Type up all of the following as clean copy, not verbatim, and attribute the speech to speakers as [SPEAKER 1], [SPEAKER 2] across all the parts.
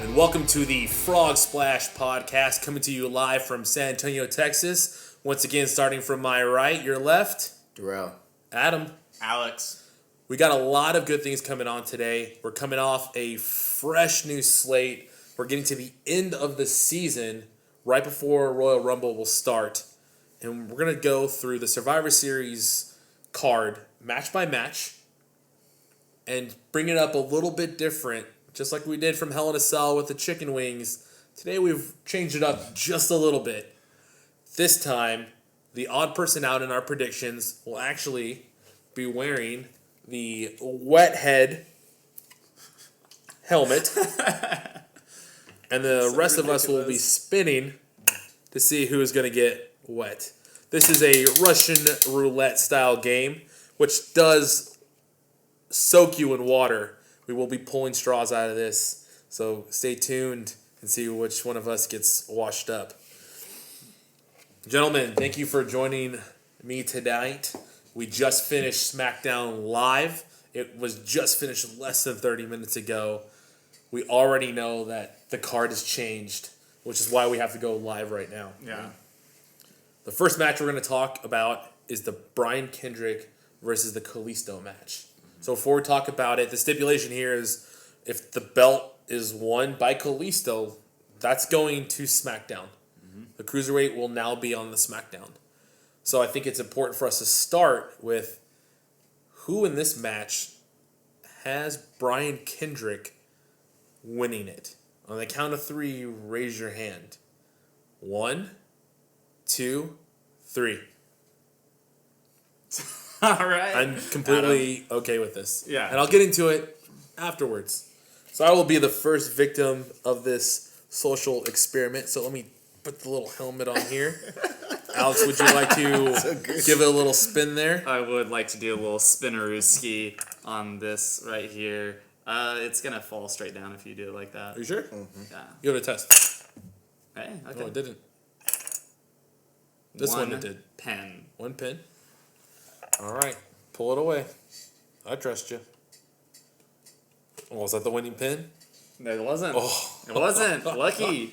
[SPEAKER 1] and welcome to the Frog Splash Podcast, coming to you live from San Antonio, Texas. Once again, starting from my right, your left,
[SPEAKER 2] Darrell,
[SPEAKER 1] Adam,
[SPEAKER 3] Alex.
[SPEAKER 1] We got a lot of good things coming on today. We're coming off a fresh new slate. We're getting to the end of the season, right before Royal Rumble will start, and we're going to go through the Survivor Series card, match by match, and bring it up a little bit different. Just like we did from Hell in a Cell with the chicken wings, today we've changed it up just a little bit. This time, the odd person out in our predictions will actually be wearing the wet head helmet. And the rest of us will be spinning to see who is going to get wet. This is a Russian roulette style game, which does soak you in water. We will be pulling straws out of this, so stay tuned and see which one of us gets washed up. Gentlemen, thank you for joining me tonight. We just finished SmackDown Live. It was just finished less than 30 minutes ago. We already know that the card has changed, which is why we have to go live right now.
[SPEAKER 3] Yeah.
[SPEAKER 1] The first match we're going to talk about is the Brian Kendrick versus the Kalisto match. So before we talk about it, the stipulation here is if the belt is won by Kalisto, that's going to SmackDown. Mm-hmm. The Cruiserweight will now be on the SmackDown. So I think it's important for us to start with who in this match has Brian Kendrick winning it. On the count of three, raise your hand. 1, 2, 3.
[SPEAKER 3] All right.
[SPEAKER 1] I'm completely okay with this.
[SPEAKER 3] Yeah.
[SPEAKER 1] And I'll get into it afterwards. So I will be the first victim of this social experiment. So let me put the little helmet on here. Alex, would you like to give it a little spin there?
[SPEAKER 3] I would like to do a little spinnerooski on this right here. It's going to fall straight down if you do it like that.
[SPEAKER 1] Are you sure?
[SPEAKER 3] Mm-hmm. Yeah.
[SPEAKER 1] Give it a test.
[SPEAKER 3] Hey, okay.
[SPEAKER 1] No, it didn't. This one it did.
[SPEAKER 3] Pen.
[SPEAKER 1] One pin. All right. Pull it away. I trust you. Oh, was that the winning pin?
[SPEAKER 3] No, it wasn't.
[SPEAKER 1] Oh.
[SPEAKER 3] It wasn't. Lucky.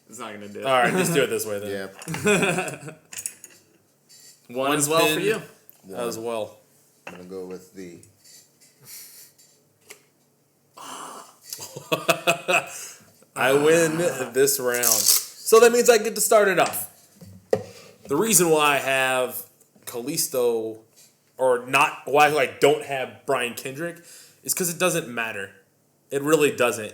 [SPEAKER 3] It's not going to do it.
[SPEAKER 1] All right, just do it this way then.
[SPEAKER 2] yeah,
[SPEAKER 3] One as well
[SPEAKER 1] pin
[SPEAKER 3] for you.
[SPEAKER 1] As well.
[SPEAKER 2] I'm gonna go with the.
[SPEAKER 1] I win this round. So that means I get to start it off. The reason why I have Kalisto, or not, why I don't have Brian Kendrick, is because it doesn't matter. It really doesn't.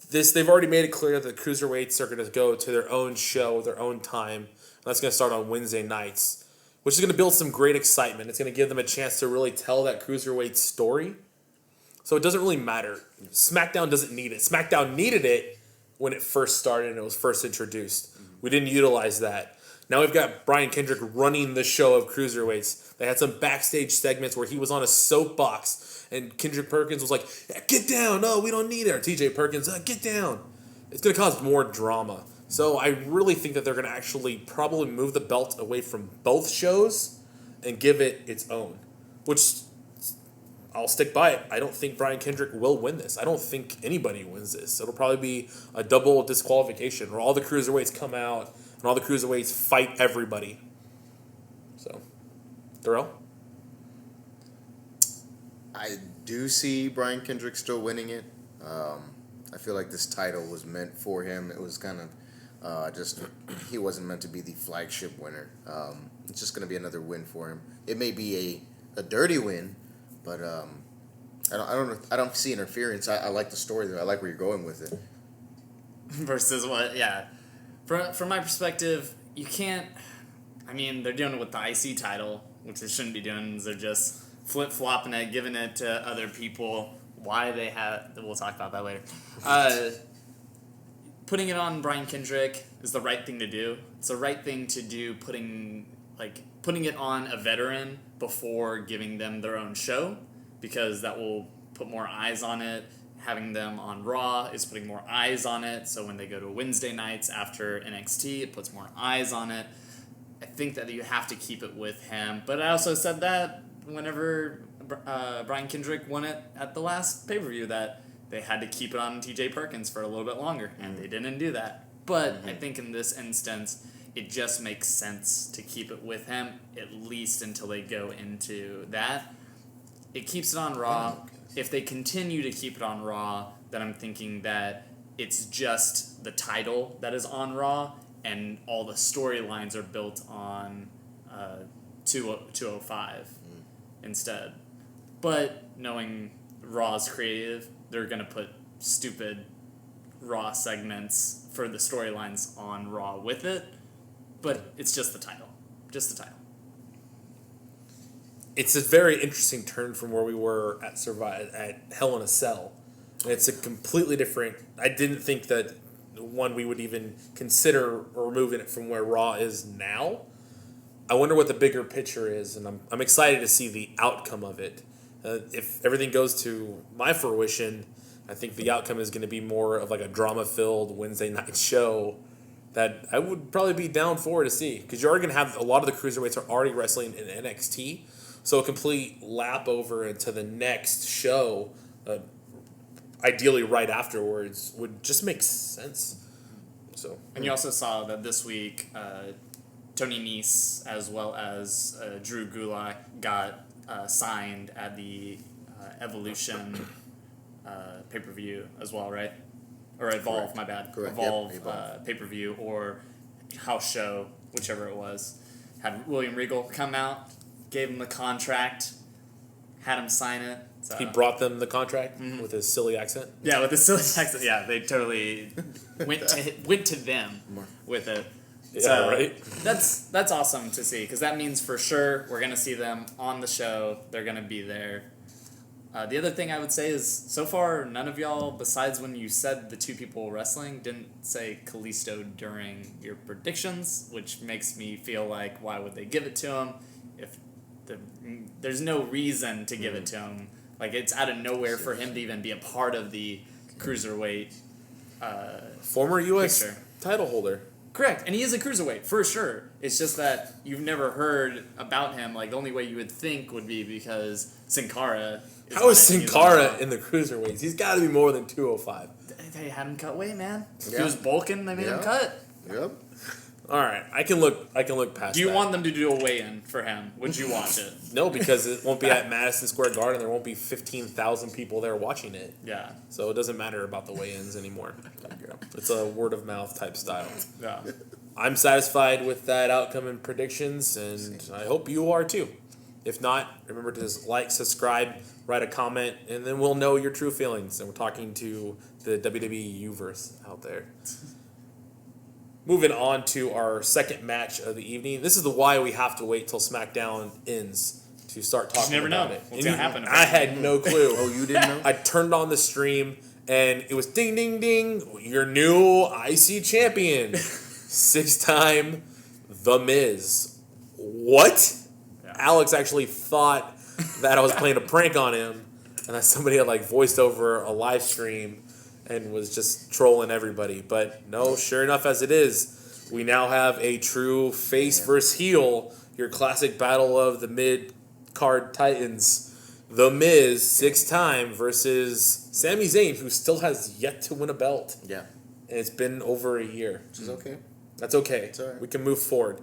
[SPEAKER 1] They've already made it clear that the Cruiserweights are going to go to their own show, their own time. And that's going to start on Wednesday nights, which is going to build some great excitement. It's going to give them a chance to really tell that Cruiserweight story. So it doesn't really matter. SmackDown doesn't need it. SmackDown needed it when it first started and it was first introduced. We didn't utilize that. Now we've got Brian Kendrick running the show of Cruiserweights. They had some backstage segments where he was on a soapbox and Kendrick Perkins was like, yeah, get down. No, we don't need it. Or TJ Perkins, get down. It's going to cause more drama. So I really think that they're going to actually probably move the belt away from both shows and give it its own, which I'll stick by it. I don't think Brian Kendrick will win this. I don't think anybody wins this. It'll probably be a double disqualification where all the Cruiserweights come out and all the Cruiserweights fight everybody. So, Darrell?
[SPEAKER 2] I do see Brian Kendrick still winning it. I feel like this title was meant for him. It was kind of he wasn't meant to be the flagship winner. It's just going to be another win for him. It may be a dirty win, but I don't see interference. I like the story though. I like where you're going with it.
[SPEAKER 3] Versus what? Yeah. From my perspective, you can't. I mean, they're doing it with the IC title, which they shouldn't be doing. They're just flip-flopping it, giving it to other people. Why they have... We'll talk about that later. Putting it on Brian Kendrick is the right thing to do. It's the right thing to do, putting it on a veteran before giving them their own show, because that will put more eyes on it. Having them on Raw is putting more eyes on it, so when they go to Wednesday nights after NXT, it puts more eyes on it. I think that you have to keep it with him. But I also said that whenever Brian Kendrick won it at the last pay-per-view, that they had to keep it on T.J. Perkins for a little bit longer, and they didn't do that. But I think in this instance, it just makes sense to keep it with him, at least until they go into that. It keeps it on Raw. If they continue to keep it on Raw, then I'm thinking that it's just the title that is on Raw, and all the storylines are built on 205 instead. But knowing Raw's creative, they're going to put stupid Raw segments for the storylines on Raw with it. But it's just the title. Just the title.
[SPEAKER 1] It's a very interesting turn from where we were at Hell in a Cell. It's a completely different. I didn't think that one we would even consider removing it from where Raw is now. I wonder what the bigger picture is, and I'm excited to see the outcome of it. If everything goes to my fruition, I think the outcome is going to be more of like a drama-filled Wednesday night show that I would probably be down for to see, because you're already going to have a lot of the cruiserweights are already wrestling in NXT, so a complete lap over into the next show, ideally right afterwards, would just make sense. So,
[SPEAKER 3] and you also saw that this week, Tony Nese as well as Drew Gulak got signed at the Evolution pay-per-view as well, right? Or Evolve,
[SPEAKER 2] Correct.
[SPEAKER 3] my bad.
[SPEAKER 2] Correct.
[SPEAKER 3] Evolve,
[SPEAKER 2] Yep, Evolve.
[SPEAKER 3] pay-per-view or house show, whichever it was. Had William Regal come out, gave him the contract, had him sign it. So.
[SPEAKER 1] he brought them the contract with his silly accent.
[SPEAKER 3] Yeah, with the silly accent. Yeah, they totally went to them with it.
[SPEAKER 1] Yeah,
[SPEAKER 3] So
[SPEAKER 1] right?
[SPEAKER 3] That's awesome to see, because that means for sure we're going to see them on the show. They're going to be there. The other thing I would say is, so far, none of y'all, besides when you said the two people wrestling, didn't say Kalisto during your predictions, which makes me feel like, why would they give it to him if there's no reason to give it to him? Like, it's out of nowhere for him to even be a part of the cruiserweight
[SPEAKER 1] Former U.S.
[SPEAKER 3] picture.
[SPEAKER 1] title holder.
[SPEAKER 3] Correct, and he is a cruiserweight, for sure. It's just that you've never heard about him. Like, the only way you would think would be because Sin Cara is
[SPEAKER 1] How is
[SPEAKER 3] on it,
[SPEAKER 1] Sin
[SPEAKER 3] and he's on
[SPEAKER 1] Cara
[SPEAKER 3] top.
[SPEAKER 1] in the cruiserweights? He's got to be more than 205.
[SPEAKER 3] They had him cut weight, man. He
[SPEAKER 2] Yeah.
[SPEAKER 3] was bulking, they made him
[SPEAKER 2] Yeah.
[SPEAKER 3] cut.
[SPEAKER 2] Yep.
[SPEAKER 1] All right, I can look past.
[SPEAKER 3] Do you
[SPEAKER 1] that.
[SPEAKER 3] want them to do a weigh-in for him? Would you watch it?
[SPEAKER 1] No, because it won't be at Madison Square Garden. There won't be 15,000 people there watching it.
[SPEAKER 3] Yeah.
[SPEAKER 1] So it doesn't matter about the weigh-ins anymore. It's a word of mouth type style.
[SPEAKER 3] Yeah.
[SPEAKER 1] I'm satisfied with that outcome and predictions, and I hope you are too. If not, remember to just like, subscribe, write a comment, and then we'll know your true feelings. And we're talking to the WWE universe out there. Moving on to our second match of the evening. This is the why we have to wait till SmackDown ends to start talking
[SPEAKER 3] never
[SPEAKER 1] about
[SPEAKER 3] know
[SPEAKER 1] it.
[SPEAKER 3] what's
[SPEAKER 1] And
[SPEAKER 3] gonna happen.
[SPEAKER 1] I had no clue.
[SPEAKER 2] Oh, you didn't know?
[SPEAKER 1] I turned on the stream and it was ding, ding, ding. Your new IC champion, 6-time The Miz. What?
[SPEAKER 3] Yeah.
[SPEAKER 1] Alex actually thought that I was playing a prank on him, and that somebody had like voiced over a live stream and was just trolling everybody. But no, sure enough, as it is, we now have a true face versus heel. Your classic battle of the mid-card titans. The Miz, 6-time, versus Sami Zayn, who still has yet to win a belt.
[SPEAKER 2] Yeah.
[SPEAKER 1] And it's been over a year.
[SPEAKER 2] Which is okay.
[SPEAKER 1] That's okay.
[SPEAKER 2] It's all right.
[SPEAKER 1] We can move forward.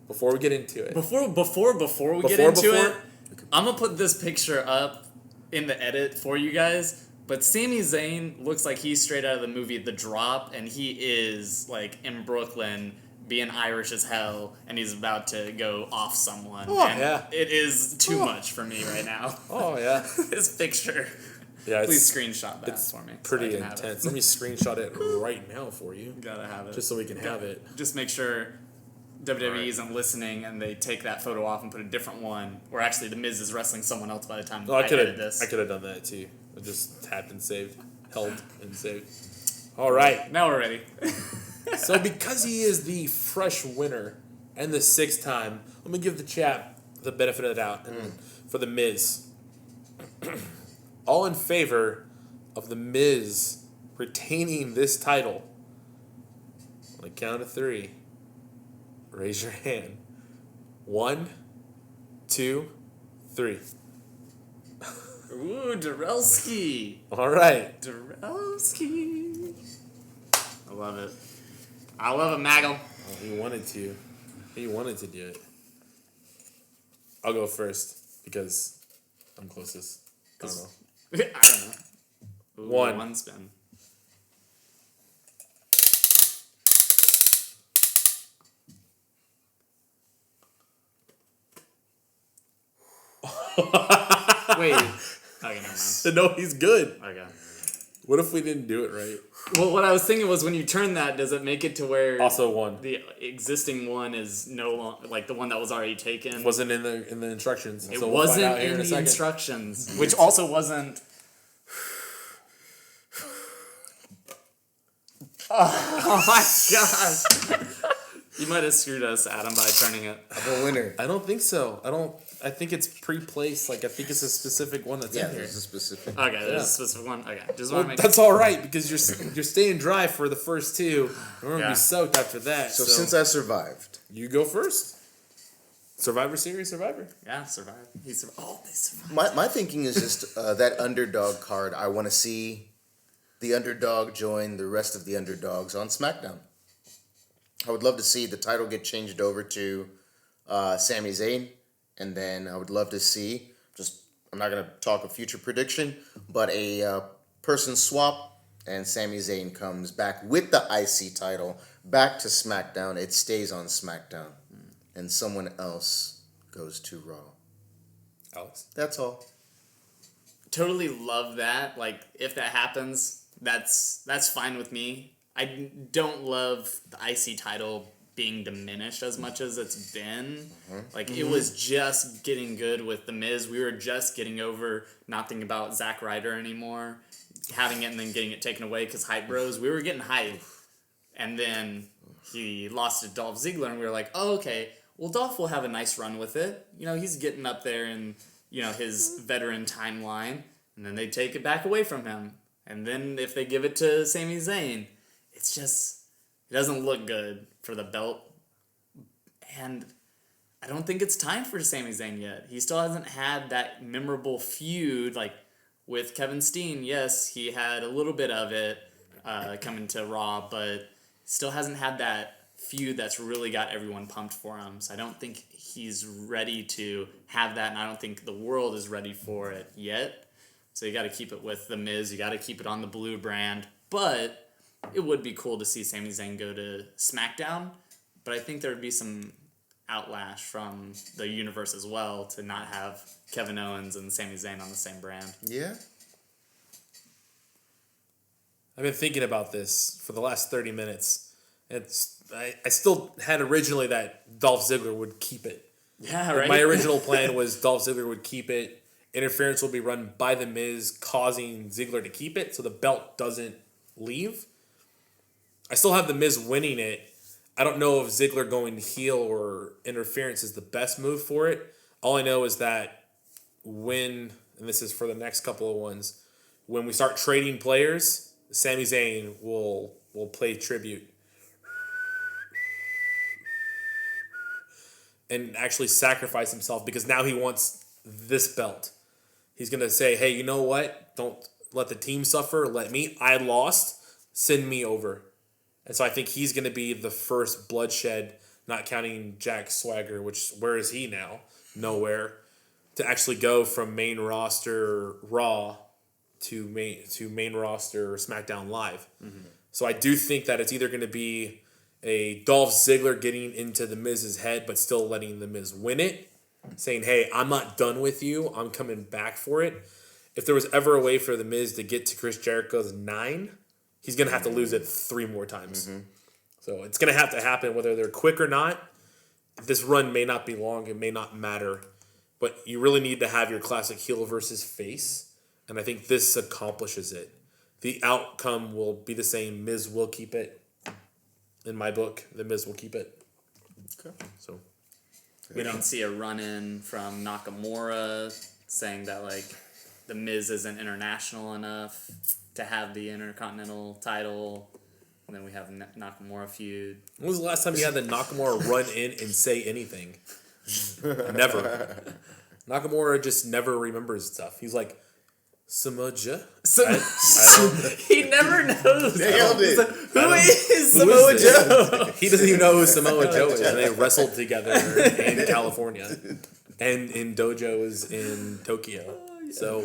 [SPEAKER 1] Before we get into it.
[SPEAKER 3] Before we get into it, I'm gonna put this picture up in the edit for you guys. But Sami Zayn looks like he's straight out of the movie The Drop, and he is like in Brooklyn being Irish as hell, and he's about to go off someone.
[SPEAKER 1] Oh,
[SPEAKER 3] and
[SPEAKER 1] yeah.
[SPEAKER 3] it is too much for me right now.
[SPEAKER 1] Oh, yeah.
[SPEAKER 3] This picture.
[SPEAKER 1] Yeah,
[SPEAKER 3] Please
[SPEAKER 1] it's
[SPEAKER 3] screenshot that
[SPEAKER 1] it's
[SPEAKER 3] for me. so I
[SPEAKER 1] pretty
[SPEAKER 3] can have it.
[SPEAKER 1] intense. Let me screenshot it right now for you,
[SPEAKER 3] Gotta have it.
[SPEAKER 1] just so we can have it.
[SPEAKER 3] Just make sure WWE
[SPEAKER 1] Alright.
[SPEAKER 3] isn't listening and they take that photo off and put a different one. Or actually, The Miz is wrestling someone else by the time
[SPEAKER 1] Oh,
[SPEAKER 3] I
[SPEAKER 1] I could
[SPEAKER 3] edit
[SPEAKER 1] have
[SPEAKER 3] this.
[SPEAKER 1] I could have done that too. I just tapped and saved, held and saved. All right.
[SPEAKER 3] Now we're ready.
[SPEAKER 1] So because he is the fresh winner and the 6th-time, let me give the chat the benefit of the doubt for the Miz. All in favor of the Miz retaining this title. On the count of 3, raise your hand. 1, 2, 3.
[SPEAKER 3] Ooh, Darelski.
[SPEAKER 1] All right.
[SPEAKER 3] Darelski. I love it. I love it, Maggle.
[SPEAKER 1] Oh, he wanted to. He wanted to do it. I'll go first because I'm closest. I don't know.
[SPEAKER 3] I don't know. Ooh, one spin. Wait. Okay, never mind.
[SPEAKER 1] No, he's good.
[SPEAKER 3] Okay.
[SPEAKER 1] What if we didn't do it right?
[SPEAKER 3] Well, what I was thinking was when you turn that, does it make it to where
[SPEAKER 1] Also one.
[SPEAKER 3] the existing one is no longer like the one that was already taken?
[SPEAKER 1] Wasn't in the instructions.
[SPEAKER 3] It
[SPEAKER 1] so we'll find out
[SPEAKER 3] wasn't
[SPEAKER 1] here
[SPEAKER 3] in
[SPEAKER 1] a
[SPEAKER 3] the
[SPEAKER 1] second.
[SPEAKER 3] instructions, which also wasn't. Oh my gosh! You might have screwed us, Adam, by turning it.
[SPEAKER 2] I'm a winner.
[SPEAKER 1] I don't think so. I think it's pre-placed. Like I think it's a specific one that's
[SPEAKER 2] Yeah,
[SPEAKER 1] in here.
[SPEAKER 2] there's a specific.
[SPEAKER 3] Okay, there's
[SPEAKER 1] Yeah.
[SPEAKER 3] a specific one. Okay, just
[SPEAKER 1] Well,
[SPEAKER 3] want to make.
[SPEAKER 1] that's all right because you're staying dry for the first two. We're gonna
[SPEAKER 3] Yeah.
[SPEAKER 1] be soaked after that.
[SPEAKER 2] So since I survived,
[SPEAKER 1] you go first. Survivor Series survivor.
[SPEAKER 3] Yeah, survive. He survived. Oh, they survived.
[SPEAKER 2] my thinking is just that underdog card. I want to see the underdog join the rest of the underdogs on SmackDown. I would love to see the title get changed over to Sami Zayn, and then I would love to see I'm not going to talk a future prediction, but a person swap, and Sami Zayn comes back with the IC title back to SmackDown. It stays on SmackDown, and someone else goes to Raw.
[SPEAKER 1] Alex.
[SPEAKER 2] That's all.
[SPEAKER 3] Totally love that. Like, if that happens, that's fine with me. I don't love the IC title being diminished as much as it's been. Like, it was just getting good with The Miz. We were just getting over not thinking about Zack Ryder anymore, having it and then getting it taken away because Hype Bros. We were getting hype. And then he lost to Dolph Ziggler, and we were like, oh, okay, well, Dolph will have a nice run with it. You know, he's getting up there in, his veteran timeline. And then they take it back away from him. And then if they give it to Sami Zayn, it's just, it doesn't look good for the belt. And I don't think it's time for Sami Zayn yet. He still hasn't had that memorable feud, like with Kevin Steen. Yes, he had a little bit of it coming to Raw, but still hasn't had that feud that's really got everyone pumped for him. So I don't think he's ready to have that, and I don't think the world is ready for it yet. So you got to keep it with The Miz. You got to keep it on the blue brand. But it would be cool to see Sami Zayn go to SmackDown. But I think there would be some outlash from the universe as well to not have Kevin Owens and Sami Zayn on the same brand.
[SPEAKER 2] Yeah.
[SPEAKER 1] I've been thinking about this for the last 30 minutes. I still had originally that Dolph Ziggler would keep it.
[SPEAKER 3] Yeah, right?
[SPEAKER 1] My original plan was Dolph Ziggler would keep it. Interference will be run by The Miz, causing Ziggler to keep it so the belt doesn't leave. I still have The Miz winning it. I don't know if Ziggler going heel or interference is the best move for it. All I know is that and this is for the next couple of ones, when we start trading players, Sami Zayn will play tribute. And actually sacrifice himself because now he wants this belt. He's going to say, hey, you know what? Don't let the team suffer. Let me. I lost. Send me over. And so I think he's going to be the first bloodshed, not counting Jack Swagger, which where is he now? Nowhere. To actually go from main roster Raw to main roster SmackDown Live. Mm-hmm. So I do think that it's either going to be a Dolph Ziggler getting into The Miz's head but still letting The Miz win it, saying, hey, I'm not done with you. I'm coming back for it. If there was ever a way for The Miz to get to Chris Jericho's 9, he's going to have to lose it 3 more times. Mm-hmm. So it's going to have to happen whether they're quick or not. This run may not be long. It may not matter. But you really need to have your classic heel versus face. And I think this accomplishes it. The outcome will be the same. Miz will keep it. In my book, The Miz will keep it.
[SPEAKER 2] Okay.
[SPEAKER 1] So
[SPEAKER 3] we don't see a run-in from Nakamura saying that, like, The Miz isn't international enough to have the Intercontinental title. And then we have Nakamura feud.
[SPEAKER 1] When was the last time you had the Nakamura run in and say anything? Never. Nakamura just never remembers stuff. He's like, Samoa Joe?
[SPEAKER 3] He never knows.
[SPEAKER 2] Nailed it.
[SPEAKER 3] Who is
[SPEAKER 1] Who
[SPEAKER 3] Samoa
[SPEAKER 1] is this?
[SPEAKER 3] Joe?
[SPEAKER 1] He doesn't even know who Samoa Joe is. And they wrestled together in California. And in dojos in Tokyo. So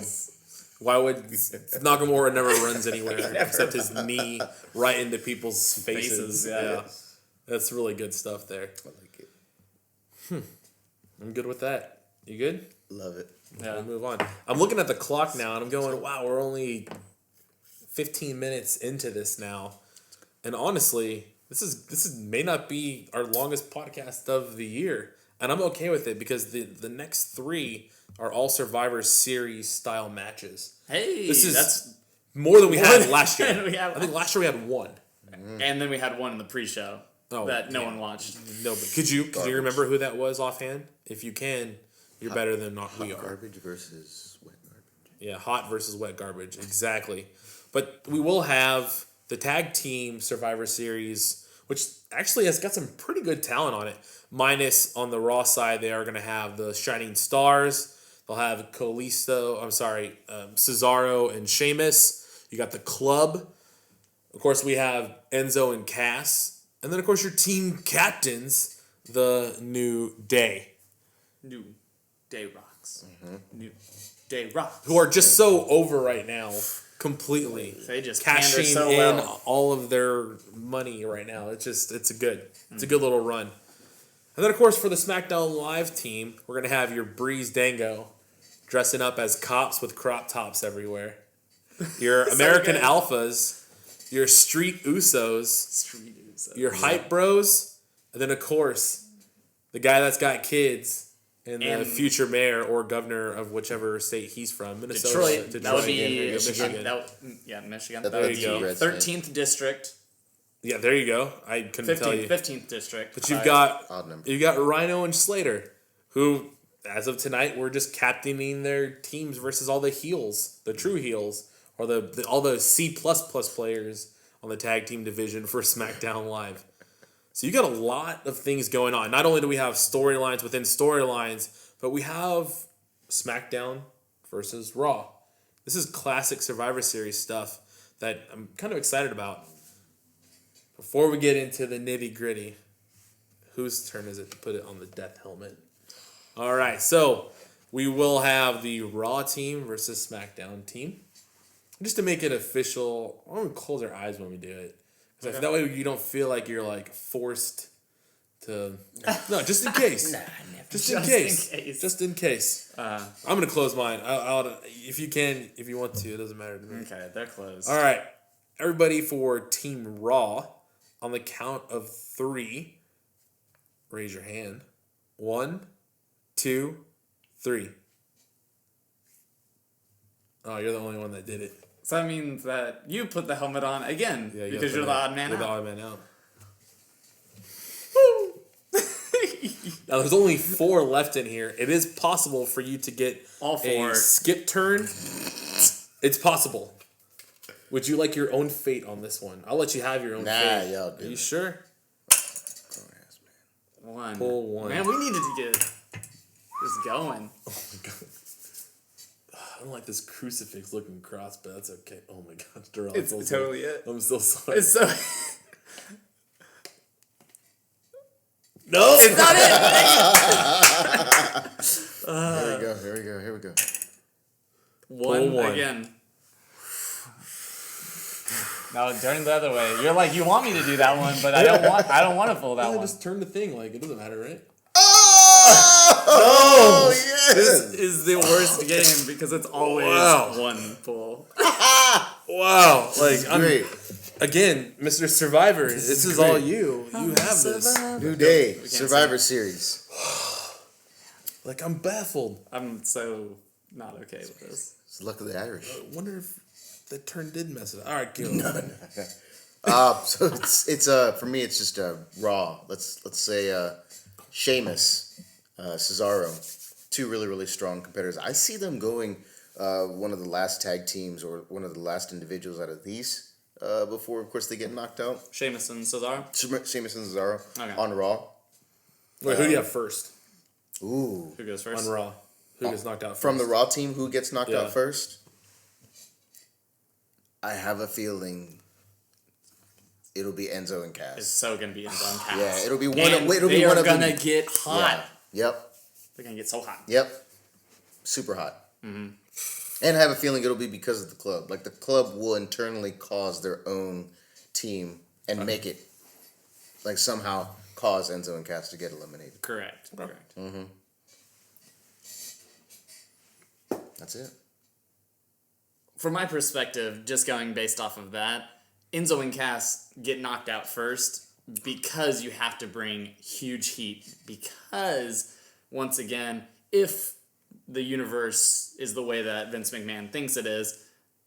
[SPEAKER 1] why would Nakamura never runs anywhere except his knee right into people's faces.
[SPEAKER 3] Yeah.
[SPEAKER 1] That's really good stuff there.
[SPEAKER 2] I like it.
[SPEAKER 1] I'm good with that. You good?
[SPEAKER 2] Love it.
[SPEAKER 3] Yeah.
[SPEAKER 1] We'll move on. I'm looking at the clock now and I'm going, wow, we're only 15 minutes into this now. And honestly, this is may not be our longest podcast of the year. And I'm okay with it because the next 3 are all Survivor Series style matches.
[SPEAKER 3] Hey,
[SPEAKER 1] This is
[SPEAKER 3] that's
[SPEAKER 1] more than we had last year.
[SPEAKER 3] We had-
[SPEAKER 1] I think last year we had 1.
[SPEAKER 3] and then we had one in the pre-show that no one watched.
[SPEAKER 1] No, but could you remember who that was offhand? If you can, you're better than we are.
[SPEAKER 2] Garbage versus wet garbage.
[SPEAKER 1] Yeah, hot versus wet garbage. Exactly. But we will have the tag team Survivor Series, which actually has got some pretty good talent on it. Minus on the Raw side, they are going to have the Shining Stars. They'll have Cesaro and Sheamus. You got the Club. Of course, we have Enzo and Cass. And then, of course, your team captains, the New Day.
[SPEAKER 3] New Day Rocks. New Day Rocks.
[SPEAKER 1] Who are just so over right now, completely.
[SPEAKER 3] They just
[SPEAKER 1] cashing
[SPEAKER 3] pander so
[SPEAKER 1] in
[SPEAKER 3] well.
[SPEAKER 1] all of their money right now. It's a good little run. And then, of course, for the SmackDown Live team, we're going to have your Breeze Dango dressing up as cops with crop tops everywhere. Your American
[SPEAKER 3] good.
[SPEAKER 1] Alphas, your Street Usos, your Hype Bros, and then, of course, the guy that's got kids and the future mayor or governor of whichever state he's from. Minnesota.
[SPEAKER 3] Detroit. That would be
[SPEAKER 1] Michigan.
[SPEAKER 3] Michigan.
[SPEAKER 2] That-
[SPEAKER 3] That would
[SPEAKER 1] there you
[SPEAKER 3] be
[SPEAKER 1] go.
[SPEAKER 3] 13th district.
[SPEAKER 1] Yeah, there you go. I couldn't tell you.
[SPEAKER 3] 15th district.
[SPEAKER 1] But you've got
[SPEAKER 2] Odd number.
[SPEAKER 1] Rhino and Slater, who, as of tonight, were just captaining their teams versus all the heels, the true heels, or all the C++ players on the tag team division for SmackDown Live. So you got a lot of things going on. Not only do we have storylines within storylines, but we have SmackDown versus Raw. This is classic Survivor Series stuff that I'm kind of excited about. Before we get into the nitty-gritty, whose turn is it to put it on the death helmet? All right, so we will have the Raw team versus SmackDown team. Just to make it official, I want to close our eyes when we do it. Because that way you don't feel like you're like forced to... No, just in case. Just in case. Just in case. I'm going to close mine. I'll, if you can, if you want to, it doesn't matter to me.
[SPEAKER 3] Okay, they're closed.
[SPEAKER 1] All right. Everybody for Team Raw, on the count of 3, raise your hand. 1, 2, 3. Oh, you're the only one that did it.
[SPEAKER 3] So that means that you put the helmet on again because you're the odd man
[SPEAKER 1] You're the
[SPEAKER 3] out.
[SPEAKER 1] odd man out. Now, there's only 4 left in here. It is possible for you to get
[SPEAKER 3] All 4.
[SPEAKER 1] a skip turn. It's possible. Would you like your own fate on this one? I'll let you have your own fate.
[SPEAKER 2] y'all
[SPEAKER 1] Are
[SPEAKER 2] do
[SPEAKER 1] you
[SPEAKER 2] it.
[SPEAKER 1] sure?
[SPEAKER 3] 1.
[SPEAKER 1] Pull 1.
[SPEAKER 3] Man, we needed to get just going.
[SPEAKER 1] Oh my god. I don't like this crucifix looking cross, but that's okay. Oh my god, Darrell.
[SPEAKER 3] It's totally it.
[SPEAKER 1] I'm so sorry.
[SPEAKER 3] It's so.
[SPEAKER 1] No!
[SPEAKER 3] It's not it.
[SPEAKER 2] Here we go.
[SPEAKER 3] 1
[SPEAKER 1] 1.
[SPEAKER 3] again. Now turn the other way. You're like, you want me to do that one, but I don't want to pull that
[SPEAKER 1] Yeah,
[SPEAKER 3] one.
[SPEAKER 1] just turn the thing. Like, it doesn't matter, right?
[SPEAKER 2] Oh, yes!
[SPEAKER 3] This is the worst game because it's always
[SPEAKER 1] Wow.
[SPEAKER 3] 1 pull.
[SPEAKER 1] Wow. Like,
[SPEAKER 2] Great.
[SPEAKER 1] Again, Mr. Survivor, this is all you. You have this.
[SPEAKER 2] New Day,
[SPEAKER 3] can't
[SPEAKER 2] Survivor Series.
[SPEAKER 1] Like, I'm baffled.
[SPEAKER 3] I'm so not okay with this.
[SPEAKER 2] It's the luck of the Irish.
[SPEAKER 1] I wonder if that turn did mess it up. All right, go.
[SPEAKER 2] So it's for me it's just Raw. Let's say Sheamus, Cesaro, 2 really strong competitors. I see them going one of the last tag teams or one of the last individuals out of these before of course they get knocked out.
[SPEAKER 3] Sheamus and Cesaro.
[SPEAKER 2] Sheamus and Cesaro
[SPEAKER 3] Okay.
[SPEAKER 2] on Raw.
[SPEAKER 1] Wait, who do you have first
[SPEAKER 2] Ooh,
[SPEAKER 3] Who goes first?
[SPEAKER 1] on Raw? Who gets knocked out first?
[SPEAKER 2] From the Raw team, who gets knocked
[SPEAKER 1] Yeah.
[SPEAKER 2] out first? I have a feeling it'll be Enzo and Cass.
[SPEAKER 3] It's so gonna be Enzo and Cass.
[SPEAKER 2] Yeah, it'll be one.
[SPEAKER 3] And
[SPEAKER 2] It'll
[SPEAKER 3] they
[SPEAKER 2] be one
[SPEAKER 3] are
[SPEAKER 2] of
[SPEAKER 3] gonna
[SPEAKER 2] them.
[SPEAKER 3] get hot.
[SPEAKER 2] Yeah. Yep.
[SPEAKER 3] They're gonna get so hot.
[SPEAKER 2] Yep. Super hot. Mm-hmm. And I have a feeling it'll be because of the club. Like the club will internally cause their own team and make it, like somehow cause Enzo and Cass to get eliminated.
[SPEAKER 3] Correct.
[SPEAKER 2] Mm-hmm. That's it.
[SPEAKER 3] From my perspective, just going based off of that, Enzo and Cass get knocked out first because you have to bring huge heat. Because, once again, if the universe is the way that Vince McMahon thinks it is,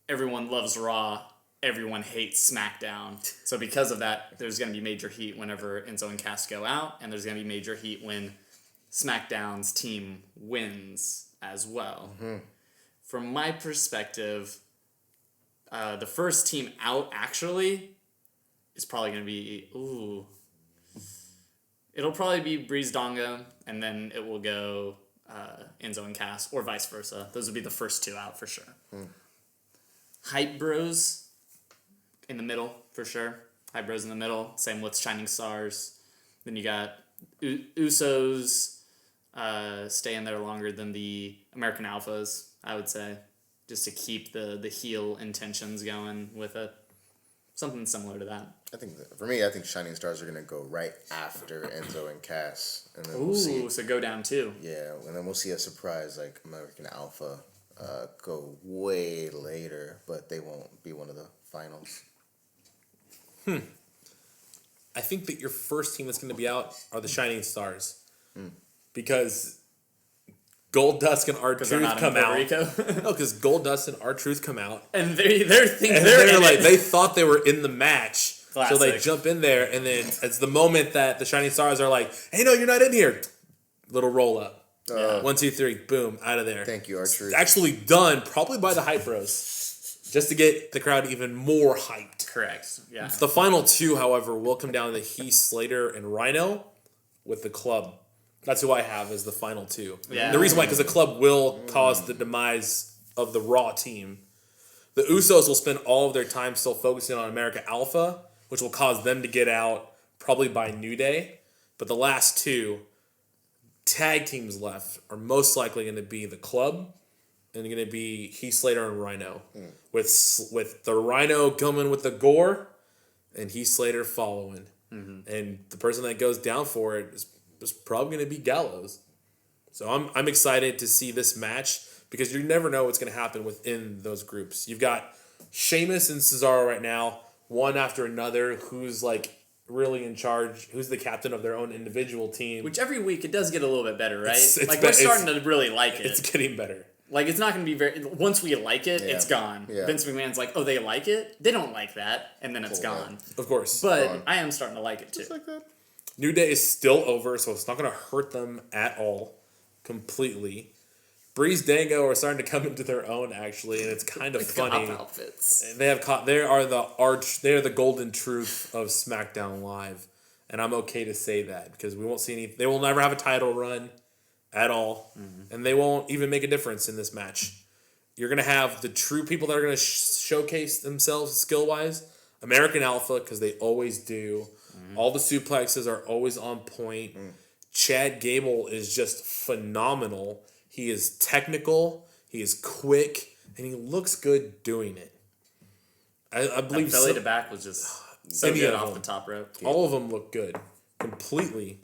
[SPEAKER 3] everyone loves Raw, everyone hates SmackDown. So because of that, there's going to be major heat whenever Enzo and Cass go out, and there's going to be major heat when SmackDown's team wins as well. Mm-hmm. From my perspective, the first team out actually is probably going to be, it'll probably be Breeze Donga, and then it will go Enzo and Cass, or vice versa. Those would be the first two out for sure. Hype Bros in the middle for sure. Hype Bros in the middle. Same with Shining Stars. Then you got Usos staying there longer than the American Alphas, I would say, just to keep the heel intentions going with it. Something similar to that.
[SPEAKER 2] I think for me, I think Shining Stars are gonna go right after Enzo and Cass, and then we'll see.
[SPEAKER 3] So go down too.
[SPEAKER 2] Yeah, and then we'll see a surprise like American Alpha go way later, but they won't be one of the finals.
[SPEAKER 1] I think that your first team that's going to be out are the Shining Stars. Because Goldust and R-Truth come out. No, because Goldust and R-Truth come out.
[SPEAKER 3] And they're thinking
[SPEAKER 1] And
[SPEAKER 3] they're
[SPEAKER 1] they're like,
[SPEAKER 3] in it.
[SPEAKER 1] they thought they were in the match.
[SPEAKER 3] Classic.
[SPEAKER 1] So they jump in there, and then it's the moment that the Shining Stars are like, hey, no, you're not in here. Little roll up. 1, 2, 3, boom, out of there.
[SPEAKER 2] Thank you, R-Truth.
[SPEAKER 1] Actually done, probably by the Hype Bros. Just to get the crowd even more hyped.
[SPEAKER 3] Correct. Yeah.
[SPEAKER 1] The final two, however, will come down to Heath Slater and Rhino with the club. That's who I have as the final two.
[SPEAKER 3] Yeah.
[SPEAKER 1] The reason why, because the club will cause the demise of the Raw team. The Usos will spend all of their time still focusing on America Alpha, which will cause them to get out probably by New Day. But the last two tag teams left are most likely going to be the club and going to be Heath Slater and Rhino. With the Rhino coming with the gore and Heath Slater following. Mm-hmm. And the person that goes down for it is probably going to be Gallows. So I'm excited to see this match because you never know what's going to happen within those groups. You've got Sheamus and Cesaro right now, one after another, who's like really in charge, who's the captain of their own individual team.
[SPEAKER 3] Which every week it does get a little bit better, right?
[SPEAKER 1] It's
[SPEAKER 3] we're starting to really like it.
[SPEAKER 1] It's getting better.
[SPEAKER 3] Like, it's not going to be very... Once we like it, it's gone.
[SPEAKER 2] Yeah.
[SPEAKER 3] Vince McMahon's like, oh, they like it? They don't like that. And then it's
[SPEAKER 2] Cool,
[SPEAKER 3] gone.
[SPEAKER 1] Of course.
[SPEAKER 3] But I am starting to like it, too.
[SPEAKER 2] Just like that.
[SPEAKER 1] New Day is still over, so it's not going to hurt them at all. Completely. Breeze Dango are starting to come into their own, actually, and it's kind of funny.
[SPEAKER 3] Cop outfits.
[SPEAKER 1] They have they are the golden truth of SmackDown Live, and I'm okay to say that because we won't see any. They will never have a title run at all, and they won't even make a difference in this match. You're gonna have the true people that are gonna showcase themselves skill wise. American Alpha, because they always do. All the suplexes are always on point. Chad Gable is just phenomenal. He is technical. He is quick, and he looks good doing it. I believe
[SPEAKER 3] Belly to back was just so
[SPEAKER 1] Any
[SPEAKER 3] good
[SPEAKER 1] of
[SPEAKER 3] off
[SPEAKER 1] them.
[SPEAKER 3] the top rope.
[SPEAKER 1] All of them look good. Completely.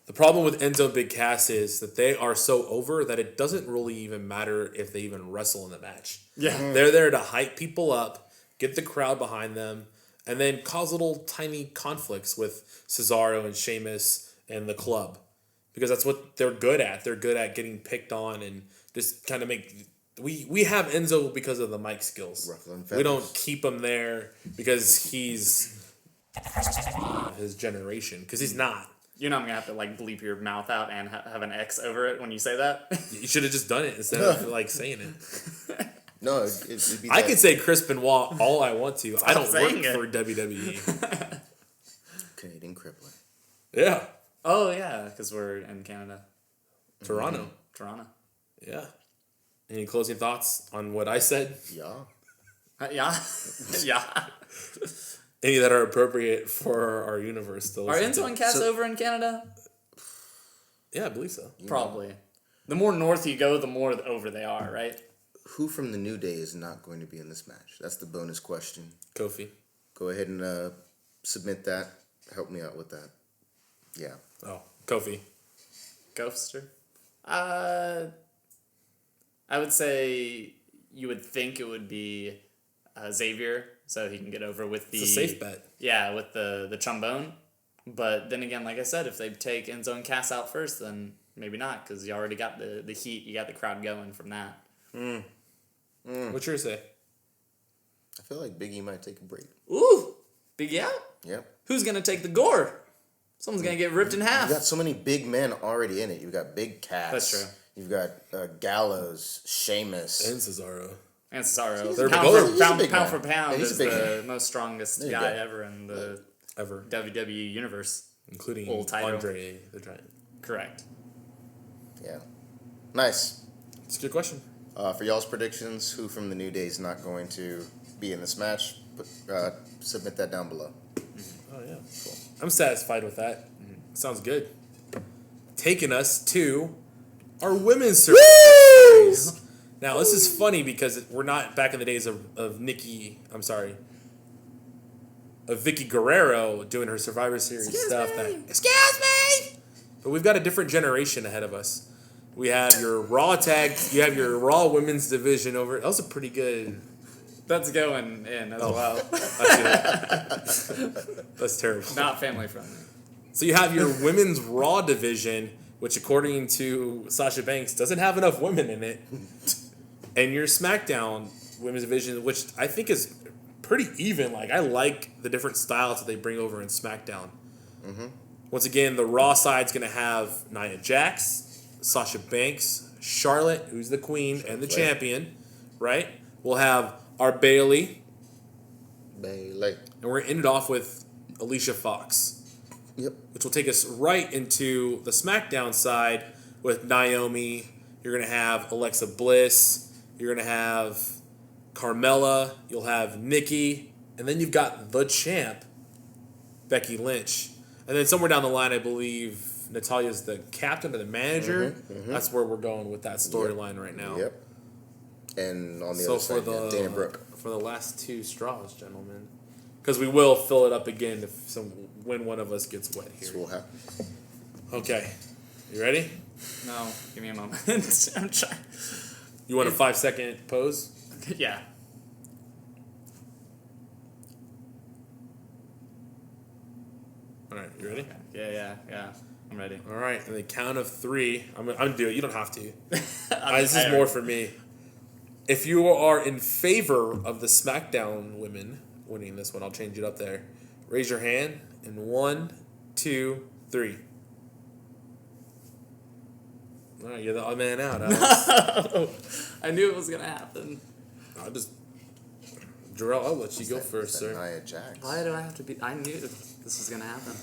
[SPEAKER 1] The problem with Enzo and Big Cass is that they are so over that it doesn't really even matter if they even wrestle in the match.
[SPEAKER 3] Yeah.
[SPEAKER 1] They're there to hype people up, get the crowd behind them, and then cause little tiny conflicts with Cesaro and Sheamus and the club. Because that's what they're good at. They're good at getting picked on and just kind of make... We have Enzo because of the mic skills.
[SPEAKER 2] Ruffling
[SPEAKER 1] We
[SPEAKER 2] feathers.
[SPEAKER 1] don't keep him there because he's his generation. Because he's not.
[SPEAKER 3] You know I'm going to have to like bleep your mouth out and have an X over it when you say that.
[SPEAKER 1] You should have just done it instead of like saying it.
[SPEAKER 2] No, it'd be
[SPEAKER 1] I
[SPEAKER 2] that
[SPEAKER 1] could say Chris Benoit all I want to. I don't work
[SPEAKER 3] saying it.
[SPEAKER 1] for WWE.
[SPEAKER 2] Canadian crippler.
[SPEAKER 1] Yeah.
[SPEAKER 3] Oh, yeah, because we're in Canada.
[SPEAKER 1] Toronto.
[SPEAKER 3] Toronto.
[SPEAKER 1] Yeah. Any closing thoughts on what I said?
[SPEAKER 2] Yeah.
[SPEAKER 3] Yeah. Yeah.
[SPEAKER 1] Any that are appropriate for our universe? To
[SPEAKER 3] Are
[SPEAKER 1] listen
[SPEAKER 3] Enzo
[SPEAKER 1] to?
[SPEAKER 3] and Cass over in Canada?
[SPEAKER 1] Yeah, I believe so.
[SPEAKER 3] Probably. The more north you go, the more over they are, right?
[SPEAKER 2] Who from the New Day is not going to be in this match? That's the bonus question.
[SPEAKER 1] Kofi.
[SPEAKER 2] Go ahead and submit that. Help me out with that. Yeah.
[SPEAKER 1] Oh, Kofi.
[SPEAKER 3] Ghoster? I would say you would think it would be Xavier, so he can get over with the...
[SPEAKER 1] It's a safe bet.
[SPEAKER 3] Yeah, with the trombone. But then again, like I said, if they take Enzo and Cass out first, then maybe not, because you already got the heat, you got the crowd going from that.
[SPEAKER 1] What's yours say?
[SPEAKER 2] I feel like Big E might take a break.
[SPEAKER 3] Ooh! Big E out?
[SPEAKER 2] Yep.
[SPEAKER 3] Who's going to take the gore? Someone's going to get ripped in half.
[SPEAKER 2] You got so many big men already in it. You've got Big Cass.
[SPEAKER 3] That's true.
[SPEAKER 2] You've got Gallows, Sheamus.
[SPEAKER 1] And Cesaro.
[SPEAKER 3] And Cesaro.
[SPEAKER 1] They're
[SPEAKER 3] Pound
[SPEAKER 1] both-
[SPEAKER 3] for
[SPEAKER 2] he's a
[SPEAKER 3] pound,
[SPEAKER 2] big
[SPEAKER 3] pound
[SPEAKER 2] man.
[SPEAKER 3] for pound
[SPEAKER 2] Yeah, he's a
[SPEAKER 3] is
[SPEAKER 2] big
[SPEAKER 3] the
[SPEAKER 2] man.
[SPEAKER 3] most strongest
[SPEAKER 2] There you
[SPEAKER 3] guy
[SPEAKER 2] go.
[SPEAKER 3] ever in the
[SPEAKER 1] Ever.
[SPEAKER 3] WWE universe.
[SPEAKER 1] Including
[SPEAKER 3] Old title.
[SPEAKER 1] Andre the Giant.
[SPEAKER 3] Correct.
[SPEAKER 2] Yeah. Nice.
[SPEAKER 1] It's a good question.
[SPEAKER 2] For y'all's predictions, who from the New Day is not going to be in this match? Submit that down below.
[SPEAKER 1] Oh, yeah. Cool. I'm satisfied with that. Sounds good. Taking us to our women's Survivor Series. Now, this is funny because we're not back in the days of Vicky Guerrero doing her Survivor Series stuff. Excuse me! But we've got a different generation ahead of us. We have your Raw you have your Raw women's division over. That was a pretty good...
[SPEAKER 3] That's going in as well.
[SPEAKER 1] That's terrible.
[SPEAKER 3] Not family friendly.
[SPEAKER 1] So you have your women's Raw division, which according to Sasha Banks doesn't have enough women in it, and your SmackDown women's division, which I think is pretty even. Like, I like the different styles that they bring over in SmackDown.
[SPEAKER 2] Mm-hmm.
[SPEAKER 1] Once again, the Raw side's going to have Nia Jax, Sasha Banks, Charlotte, who's the queen and the champion, right? We'll have our Bayley,
[SPEAKER 2] Bayley.
[SPEAKER 1] and we're going to end it off with Alicia Fox.
[SPEAKER 2] Yep.
[SPEAKER 1] Which will take us right into the SmackDown side with Naomi. You're going to have Alexa Bliss. You're going to have Carmella. You'll have Nikki. And then you've got the champ, Becky Lynch. And then somewhere down the line, I believe Natalia's the captain or the manager. That's where we're going with that storyline right now.
[SPEAKER 2] Yep. And on the
[SPEAKER 1] So
[SPEAKER 2] other side,
[SPEAKER 1] for the
[SPEAKER 2] Dana Brooke.
[SPEAKER 1] for the last two straws, gentlemen, because we will fill it up again when one of us gets wet here.
[SPEAKER 2] This will happen.
[SPEAKER 1] Okay, you ready?
[SPEAKER 3] No, give me a moment. I'm trying.
[SPEAKER 1] You want a 5-second pose?
[SPEAKER 3] Yeah.
[SPEAKER 1] All right, you ready?
[SPEAKER 3] Yeah. I'm ready.
[SPEAKER 1] All right, and the count of 3. I'm gonna do it. You don't have to. This is
[SPEAKER 3] I-
[SPEAKER 1] more for me. If you are in favor of the SmackDown women winning this one, I'll change it up there. Raise your hand in 1, 2, 3. All right, you're the odd man out. Alex.
[SPEAKER 3] I knew it was gonna happen.
[SPEAKER 1] Jarrell, I'll let you go first,
[SPEAKER 2] Is that
[SPEAKER 1] sir.
[SPEAKER 2] Nia Jax.
[SPEAKER 3] Why do I have to be? I knew this was gonna happen.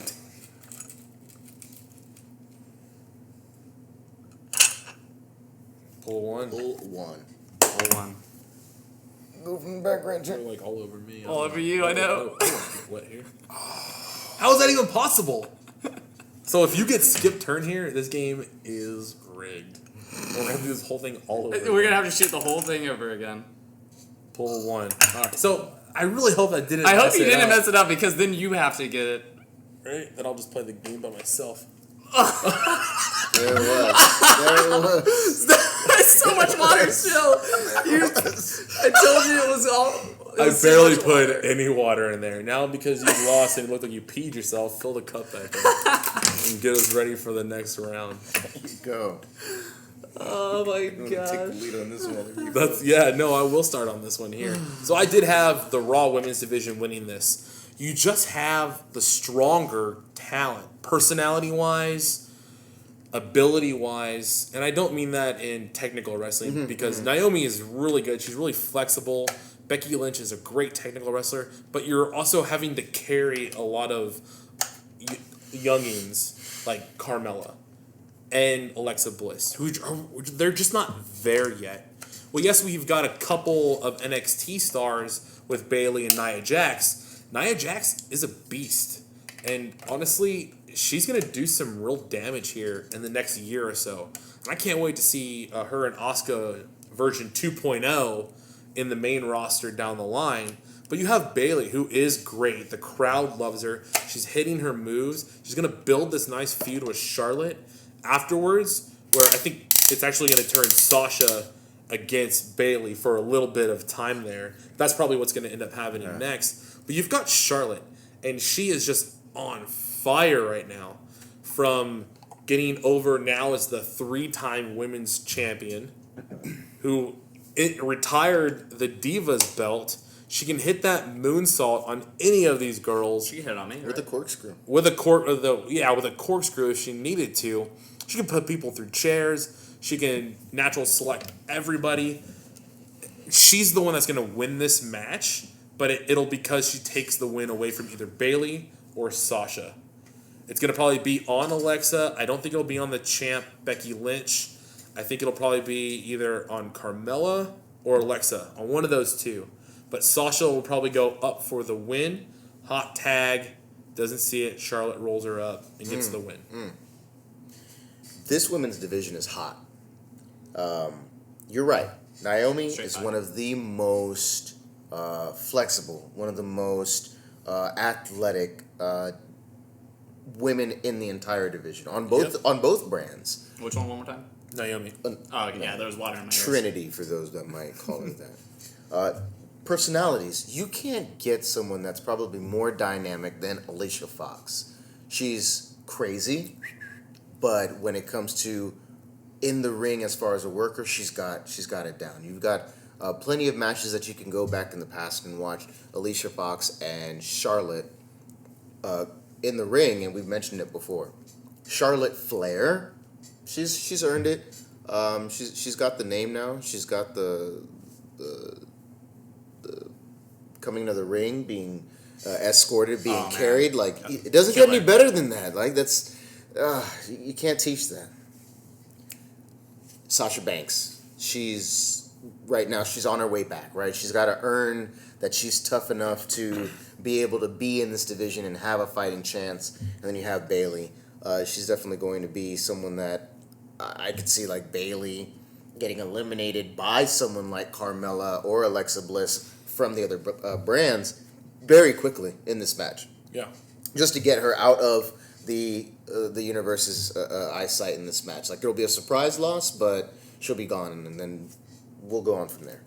[SPEAKER 1] Pull 1.
[SPEAKER 2] Pull 1.
[SPEAKER 3] Pull one.
[SPEAKER 2] Go from the back right
[SPEAKER 1] You're like all over me.
[SPEAKER 3] All over you, I know.
[SPEAKER 1] Wet here. How is that even possible? So if you get skip turn here, this game is rigged. We're gonna have to do this whole thing all over.
[SPEAKER 3] We're gonna have to shoot the whole thing over again.
[SPEAKER 1] Pull 1. All right. So I really hope I didn't.
[SPEAKER 3] I hope
[SPEAKER 1] mess
[SPEAKER 3] you
[SPEAKER 1] it
[SPEAKER 3] didn't
[SPEAKER 1] up,
[SPEAKER 3] mess it up because then you have to get it.
[SPEAKER 1] Right? Then I'll just play the game by myself.
[SPEAKER 2] There it was.
[SPEAKER 3] There's so much water still. I told you it was all.
[SPEAKER 1] I barely put any water in there. Now because you lost and it looked like you peed yourself, fill the cup back up and get us ready for the next round.
[SPEAKER 2] There you go.
[SPEAKER 3] Oh my
[SPEAKER 2] I'm gonna take the
[SPEAKER 3] gosh.
[SPEAKER 2] lead on this one.
[SPEAKER 1] I will start on this one here. So I did have the Raw Women's Division winning this. You just have the stronger talent, personality-wise, ability-wise, and I don't mean that in technical wrestling because Naomi is really good. She's really flexible. Becky Lynch is a great technical wrestler, but you're also having to carry a lot of youngins like Carmella. and Alexa Bliss, they're just not there yet. Well, yes, we've got a couple of NXT stars with Bayley and Nia Jax. Nia Jax is a beast, and honestly, she's gonna do some real damage here in the next year or so. And I can't wait to see her and Asuka version 2.0 in the main roster down the line. But you have Bayley, who is great. The crowd loves her. She's hitting her moves. She's going to build this nice feud with Charlotte afterwards, where I think it's actually going to turn Sasha against Bayley for a little bit of time there. That's probably what's going to end up happening next. But you've got Charlotte, and she is just on fire right now, from getting over now as the 3-time women's champion, who retired the Divas belt. She can hit that moonsault on any of these girls.
[SPEAKER 3] She hit on me
[SPEAKER 2] with a corkscrew.
[SPEAKER 1] With a corkscrew if she needed to. She can put people through chairs. She can natural select everybody. She's the one that's going to win this match, but it'll because she takes the win away from either Bayley or Sasha. It's going to probably be on Alexa. I don't think it'll be on the champ, Becky Lynch. I think it'll probably be either on Carmella or Alexa, on one of those two. But Sasha will probably go up for the win. Hot tag. Doesn't see it. Charlotte rolls her up and gets the win.
[SPEAKER 2] This women's division is hot. You're right. Naomi is one of the most flexible, one of the most athletic women in the entire division on both brands.
[SPEAKER 3] Which one more time?
[SPEAKER 1] Naomi.
[SPEAKER 3] There was water in my ears.
[SPEAKER 2] Trinity, for those that might call it that. Personalities. You can't get someone that's probably more dynamic than Alicia Fox. She's crazy, but when it comes to in the ring as far as a worker, she's got it down. You've got plenty of matches that you can go back in the past and watch Alicia Fox and Charlotte in the ring, and we've mentioned it before. Charlotte Flair, she's earned it. She's got the name now. She's got the coming to the ring, being escorted, being carried. Like, it doesn't get any better than that. Like, that's you can't teach that. Sasha Banks, she's on her way back, right? She's got to earn that she's tough enough to be able to be in this division and have a fighting chance. And then you have Bayley. She's definitely going to be someone that I could see, like Bayley getting eliminated by someone like Carmella or Alexa Bliss from the other brands very quickly in this match.
[SPEAKER 1] Yeah.
[SPEAKER 2] Just to get her out of the universe's eyesight in this match. Like, it'll be a surprise loss, but she'll be gone, and then we'll go on from there.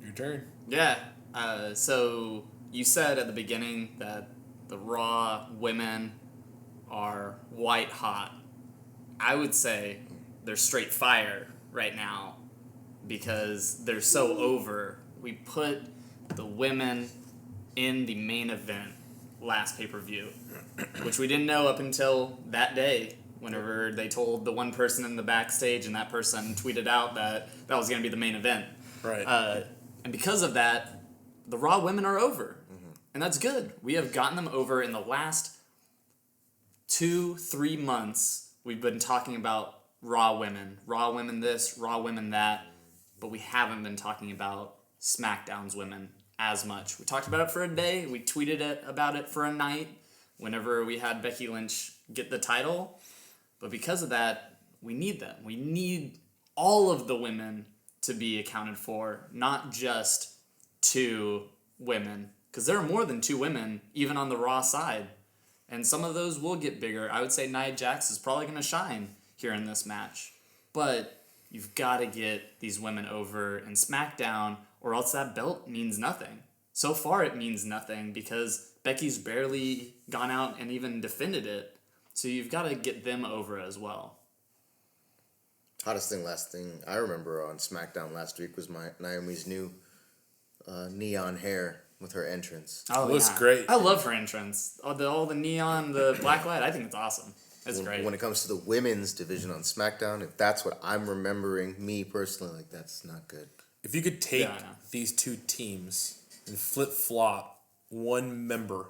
[SPEAKER 1] Your turn.
[SPEAKER 3] Yeah. So you said at the beginning that the Raw women are white hot. I would say they're straight fire right now because they're so over. We put the women in the main event last pay-per-view, which we didn't know up until that day whenever they told the one person in the backstage and that person tweeted out that was going to be the main event.
[SPEAKER 1] Right.
[SPEAKER 3] And because of that, the Raw women are over. Mm-hmm. And that's good. We have gotten them over in the last 2-3 months. We've been talking about Raw women this, Raw women that, but we haven't been talking about SmackDown's women as much. We talked about it for a day. We tweeted about it for a night whenever we had Becky Lynch get the title. But because of that, we need them. We need all of the women to be accounted for, not just 2 women. Because there are more than 2 women, even on the Raw side. And some of those will get bigger. I would say Nia Jax is probably going to shine here in this match. But you've got to get these women over in SmackDown, or else that belt means nothing. So far, it means nothing because Becky's barely gone out and even defended it. So you've got to get them over as well.
[SPEAKER 2] Last thing I remember on SmackDown last week was Naomi's new neon hair with her entrance.
[SPEAKER 3] Oh,
[SPEAKER 1] it looks great.
[SPEAKER 3] I love her entrance. All the neon, the black light. I think it's awesome. It's great.
[SPEAKER 2] When it comes to the women's division on SmackDown, if that's what I'm remembering, me personally, like, that's not good.
[SPEAKER 1] If you could take these 2 teams and flip-flop one member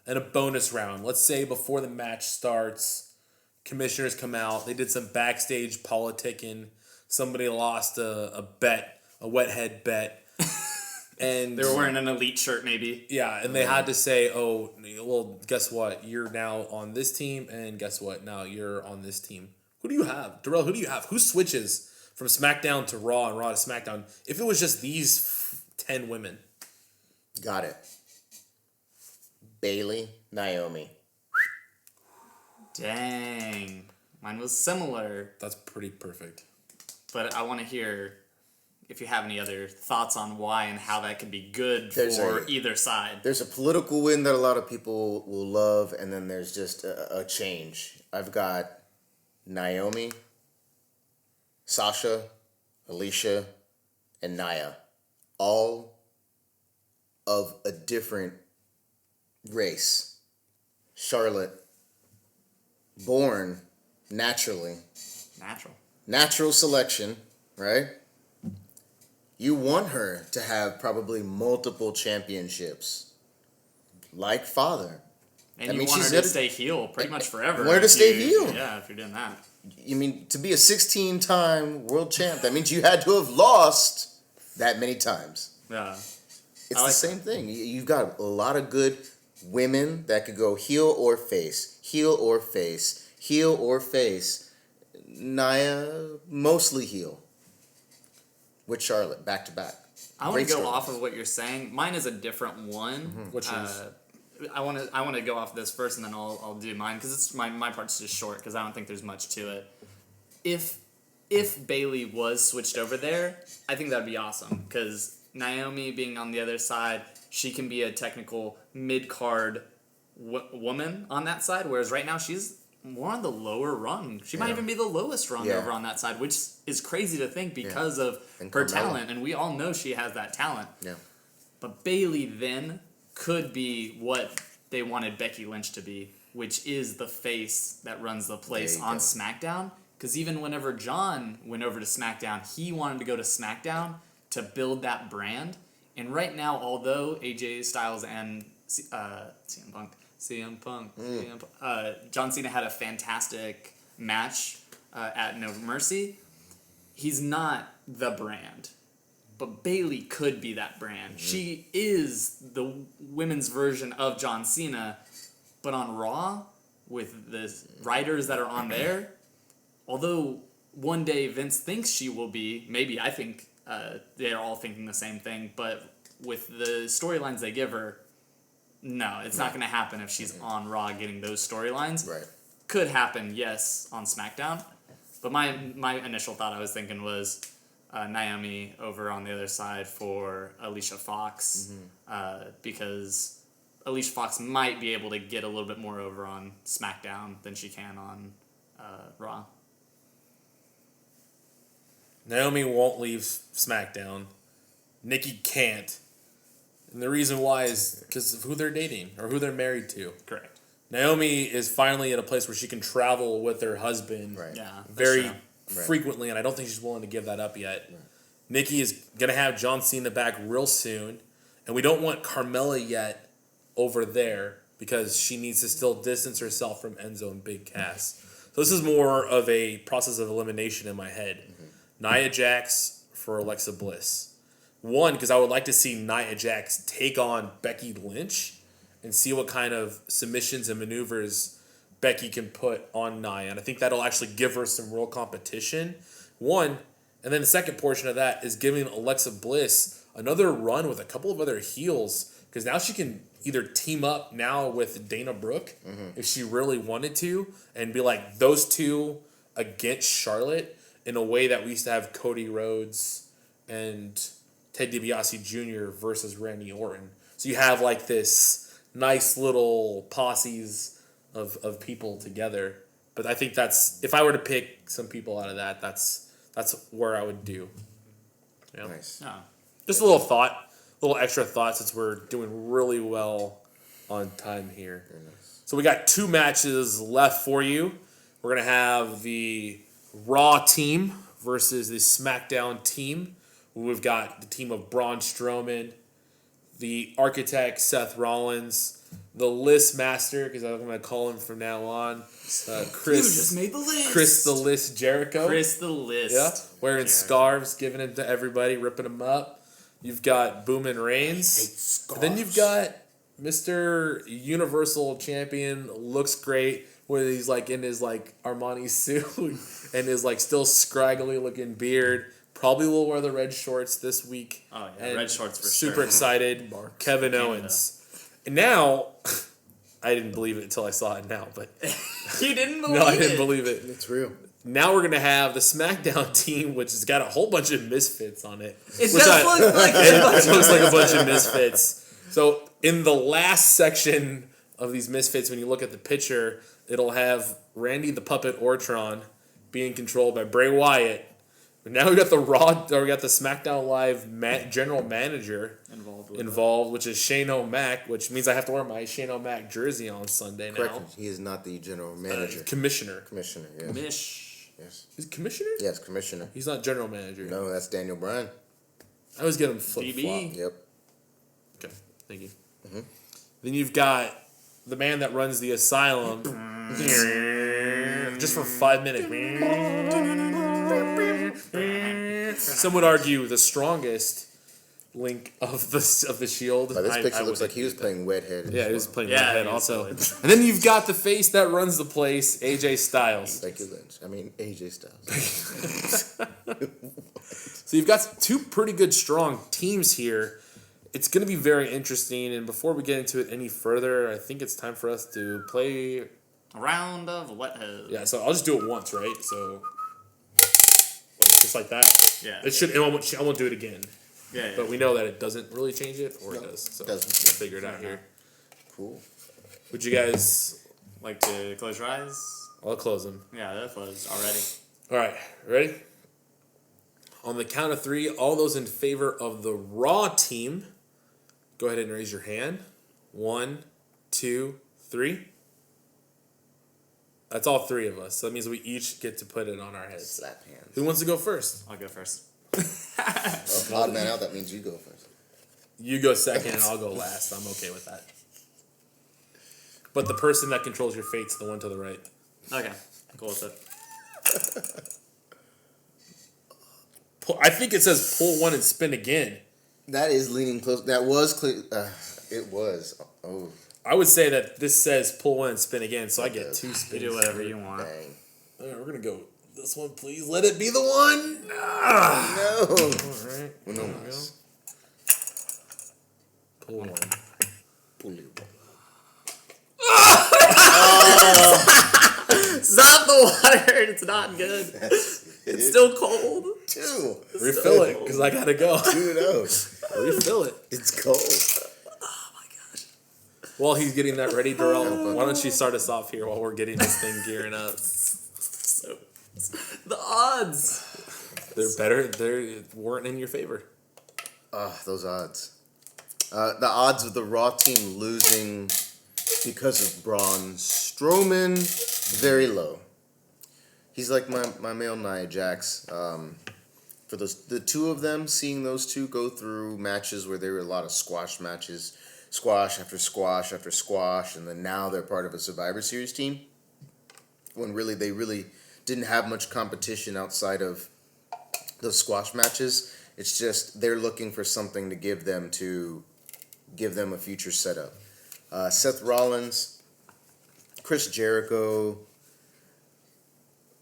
[SPEAKER 1] and a bonus round, let's say before the match starts, commissioners come out. They did some backstage politicking. Somebody lost a bet, a wet head bet. And
[SPEAKER 3] They were wearing an elite shirt, maybe.
[SPEAKER 1] yeah, and they had to say, oh, well, guess what? You're now on this team, and guess what? Now you're on this team. Who do you have? Darrell, who do you have? Who switches from SmackDown to Raw and Raw to SmackDown if it was just these 10 women?
[SPEAKER 2] Got it. Bailey, Naomi.
[SPEAKER 3] Dang. Mine was similar,
[SPEAKER 1] That's pretty perfect.
[SPEAKER 3] but I want to hear if you have any other thoughts on why and how that could be good
[SPEAKER 2] There's
[SPEAKER 3] for either side.
[SPEAKER 2] There's a political win that a lot of people will love, and then there's just a change. I've got Naomi, Sasha, Alicia, and Nia, all of a different race. Charlotte, born naturally, natural selection, right? You want her to have probably multiple championships, like father.
[SPEAKER 3] And
[SPEAKER 2] I
[SPEAKER 3] you
[SPEAKER 2] mean,
[SPEAKER 3] want her
[SPEAKER 2] she's
[SPEAKER 3] to
[SPEAKER 2] got-
[SPEAKER 3] stay heel pretty much forever.
[SPEAKER 2] You want her to
[SPEAKER 3] if
[SPEAKER 2] stay
[SPEAKER 3] you-
[SPEAKER 2] heel.
[SPEAKER 3] Yeah, if you're doing that.
[SPEAKER 2] You mean, to be a 16-time world champ, that means you had to have lost that many times.
[SPEAKER 3] Yeah.
[SPEAKER 2] It's
[SPEAKER 3] I like
[SPEAKER 2] the same thing. You've got a lot of good women that could go heel or face, heel or face, heel or face. Nia, mostly heel. With Charlotte, back to back.
[SPEAKER 3] I want to
[SPEAKER 2] Great
[SPEAKER 3] go
[SPEAKER 2] story.
[SPEAKER 3] off of what you're saying. Mine is a different one.
[SPEAKER 1] Which is?
[SPEAKER 3] I want to go off this first, and then I'll do mine because it's my part's just short because I don't think there's much to it. If Bailey was switched over there, I think that'd be awesome because Naomi being on the other side, she can be a technical mid card woman on that side, whereas right now she's more on the lower rung. She might
[SPEAKER 2] Yeah.
[SPEAKER 3] even be the lowest rung
[SPEAKER 2] Yeah.
[SPEAKER 3] over on that side, which is crazy to think because of
[SPEAKER 2] And
[SPEAKER 3] her
[SPEAKER 2] Carmella.
[SPEAKER 3] talent, and we all know she has that talent.
[SPEAKER 2] Yeah.
[SPEAKER 3] But Bailey then could be what they wanted Becky Lynch to be, which is the face that runs the place
[SPEAKER 2] There you
[SPEAKER 3] on
[SPEAKER 2] go.
[SPEAKER 3] SmackDown. Because even whenever John went over to SmackDown, he wanted to go to SmackDown to build that brand. And right now, although AJ Styles and CM Punk, John Cena had a fantastic match at No Mercy, he's not the brand. But Bailey could be that brand. She is the women's version of John Cena, but on Raw, with the writers that are on there, although one day Vince thinks she will be, maybe I think they're all thinking the same thing, but with the storylines they give her, no, it's not going to happen if she's on Raw getting those storylines.
[SPEAKER 2] Right.
[SPEAKER 3] Could happen, yes, on SmackDown. But my initial thought I was thinking was Naomi over on the other side for Alicia Fox, because Alicia Fox might be able to get a little bit more over on SmackDown than she can on Raw.
[SPEAKER 1] Naomi won't leave SmackDown. Nikki can't. And the reason why is because of who they're dating or who they're married to.
[SPEAKER 3] Correct.
[SPEAKER 1] Naomi is finally at a place where she can travel with her husband
[SPEAKER 2] Right.
[SPEAKER 3] Yeah. that's
[SPEAKER 1] very
[SPEAKER 3] true.
[SPEAKER 1] frequently, and I don't think she's willing to give that up yet. Right. Nikki is going to have John Cena back real soon, and we don't want Carmella yet over there because she needs to still distance herself from Enzo and Big Cass. So this is more of a process of elimination in my head. Nia Jax for Alexa Bliss. One, because I would like to see Nia Jax take on Becky Lynch and see what kind of submissions and maneuvers Becky can put on Nia. And I think that'll actually give her some real competition. One, and then the second portion of that is giving Alexa Bliss another run with a couple of other heels, because now she can either team up now with Dana Brooke if she really wanted to and be like those two against Charlotte in a way that we used to have Cody Rhodes and Ted DiBiase Jr. versus Randy Orton. So you have like this nice little posses of people together. But I think that's, if I were to pick some people out of that, that's where I would do. Yeah.
[SPEAKER 2] Nice.
[SPEAKER 3] Oh.
[SPEAKER 1] Just a little extra thought since we're doing really well on time here.
[SPEAKER 2] Very nice.
[SPEAKER 1] So we got 2 matches left for you. We're going to have the Raw team versus the SmackDown team. We've got the team of Braun Strowman, the architect Seth Rollins, the list master, because I'm going to call him from now on, Chris.
[SPEAKER 3] You just made the list.
[SPEAKER 1] Chris the List Jericho.
[SPEAKER 3] Chris the List.
[SPEAKER 1] Yeah, wearing
[SPEAKER 3] Jericho.
[SPEAKER 1] scarves, giving it to everybody, ripping them up. You've got Boomin' Reigns. And then you've got Mr. Universal Champion, looks great, where he's like in his like Armani suit and his like still scraggly looking beard. Probably will wear the red shorts this week.
[SPEAKER 3] Oh yeah,
[SPEAKER 1] And
[SPEAKER 3] red shorts for
[SPEAKER 1] super
[SPEAKER 3] sure.
[SPEAKER 1] excited. Kevin Owens. And now, I didn't believe it until I saw it now, but
[SPEAKER 3] You didn't believe it?
[SPEAKER 1] no, I didn't believe it.
[SPEAKER 2] It's real.
[SPEAKER 1] Now we're gonna have the SmackDown team, which has got a whole bunch of misfits on it.
[SPEAKER 3] It does look like
[SPEAKER 1] It looks like a bunch of misfits. So in the last section of these misfits, when you look at the picture, it'll have Randy the Puppet Ortron being controlled by Bray Wyatt. But now we got the SmackDown Live general manager involved, which is Shane O'Mac, which means I have to wear my Shane O'Mac jersey on Sunday now.
[SPEAKER 2] Correct. He is not the general manager.
[SPEAKER 1] Commissioner.
[SPEAKER 2] Commissioner, yes.
[SPEAKER 3] Mish.
[SPEAKER 1] Is it commissioner?
[SPEAKER 2] Yes, commissioner.
[SPEAKER 1] He's not general manager.
[SPEAKER 2] No, that's Daniel Bryan.
[SPEAKER 1] I always get him flip
[SPEAKER 3] DB.
[SPEAKER 1] flop.
[SPEAKER 2] Yep.
[SPEAKER 1] Okay, thank you. Then you've got the man that runs the asylum, just for 5 minutes. Some would argue the strongest link of the Shield.
[SPEAKER 2] By this picture,
[SPEAKER 1] I
[SPEAKER 2] looks
[SPEAKER 1] would
[SPEAKER 2] like he was
[SPEAKER 1] agree with
[SPEAKER 2] playing Wedhead.
[SPEAKER 1] that. Yeah, he was playing
[SPEAKER 3] Yeah,
[SPEAKER 1] that head
[SPEAKER 3] he was
[SPEAKER 1] also.
[SPEAKER 3] really-
[SPEAKER 1] And then you've got the face that runs the place, AJ Styles.
[SPEAKER 2] Becky Lynch. I mean, AJ Styles.
[SPEAKER 1] So you've got two pretty good, strong teams here. It's going to be very interesting. And before we get into it any further, I think it's time for us to play.
[SPEAKER 3] A round of Whethead.
[SPEAKER 1] Yeah, so I'll just do it once, right? So, just like that.
[SPEAKER 3] Yeah.
[SPEAKER 1] It should. I won't do it again.
[SPEAKER 3] Yeah.
[SPEAKER 1] But we know that it doesn't really change it, or it
[SPEAKER 2] No,
[SPEAKER 1] does. So
[SPEAKER 2] it doesn't.
[SPEAKER 1] we'll figure it out here.
[SPEAKER 2] Cool.
[SPEAKER 1] Would you guys?
[SPEAKER 3] Like to close your eyes?
[SPEAKER 1] I'll close them.
[SPEAKER 3] Yeah, they're closed already.
[SPEAKER 1] All right, ready? On the count of 3, all those in favor of the Raw team, go ahead and raise your hand. 1, 2, 3. That's all 3 of us. So that means we each get to put it on our heads.
[SPEAKER 2] Slap hands.
[SPEAKER 1] Who wants to go first?
[SPEAKER 3] I'll go first.
[SPEAKER 2] Oh, odd man out, that means you go first.
[SPEAKER 1] You go second and I'll go last. I'm okay with that. But the person that controls your fate's the one to the right.
[SPEAKER 3] Okay, I'm cool with it.
[SPEAKER 1] I think it says pull 1 and spin again.
[SPEAKER 2] That is leaning close. That was clear. It was. Oh,
[SPEAKER 1] I would say that this says pull 1 and spin again, so I get 2
[SPEAKER 3] You
[SPEAKER 1] spins.
[SPEAKER 3] do whatever you want.
[SPEAKER 2] dang.
[SPEAKER 1] All right, we're going to go this one, please. Let it be the one. Ah.
[SPEAKER 2] No.
[SPEAKER 1] All right.
[SPEAKER 2] Uno
[SPEAKER 1] There we go.
[SPEAKER 2] más.
[SPEAKER 1] Pull 1.
[SPEAKER 2] Pulido.
[SPEAKER 3] It's not the water. It's not good. It's still cold.
[SPEAKER 2] 2.
[SPEAKER 1] Refill it, because I got to go.
[SPEAKER 2] 2 of those.
[SPEAKER 1] Refill it.
[SPEAKER 2] It's cold.
[SPEAKER 1] While he's getting that ready, Darrell, why don't you start us off here while we're getting this thing gearing up?
[SPEAKER 3] So, the odds.
[SPEAKER 1] They're better. They weren't in your favor.
[SPEAKER 2] Those odds. The odds of the Raw team losing because of Braun Strowman, very low. He's like my male Nia Jax. For the 2 of them, seeing those 2 go through matches where there were a lot of squash matches, squash after squash after squash, and then now they're part of a Survivor Series team, when they really didn't have much competition outside of those squash matches. It's just they're looking for something to give them a future setup. Seth Rollins, Chris Jericho.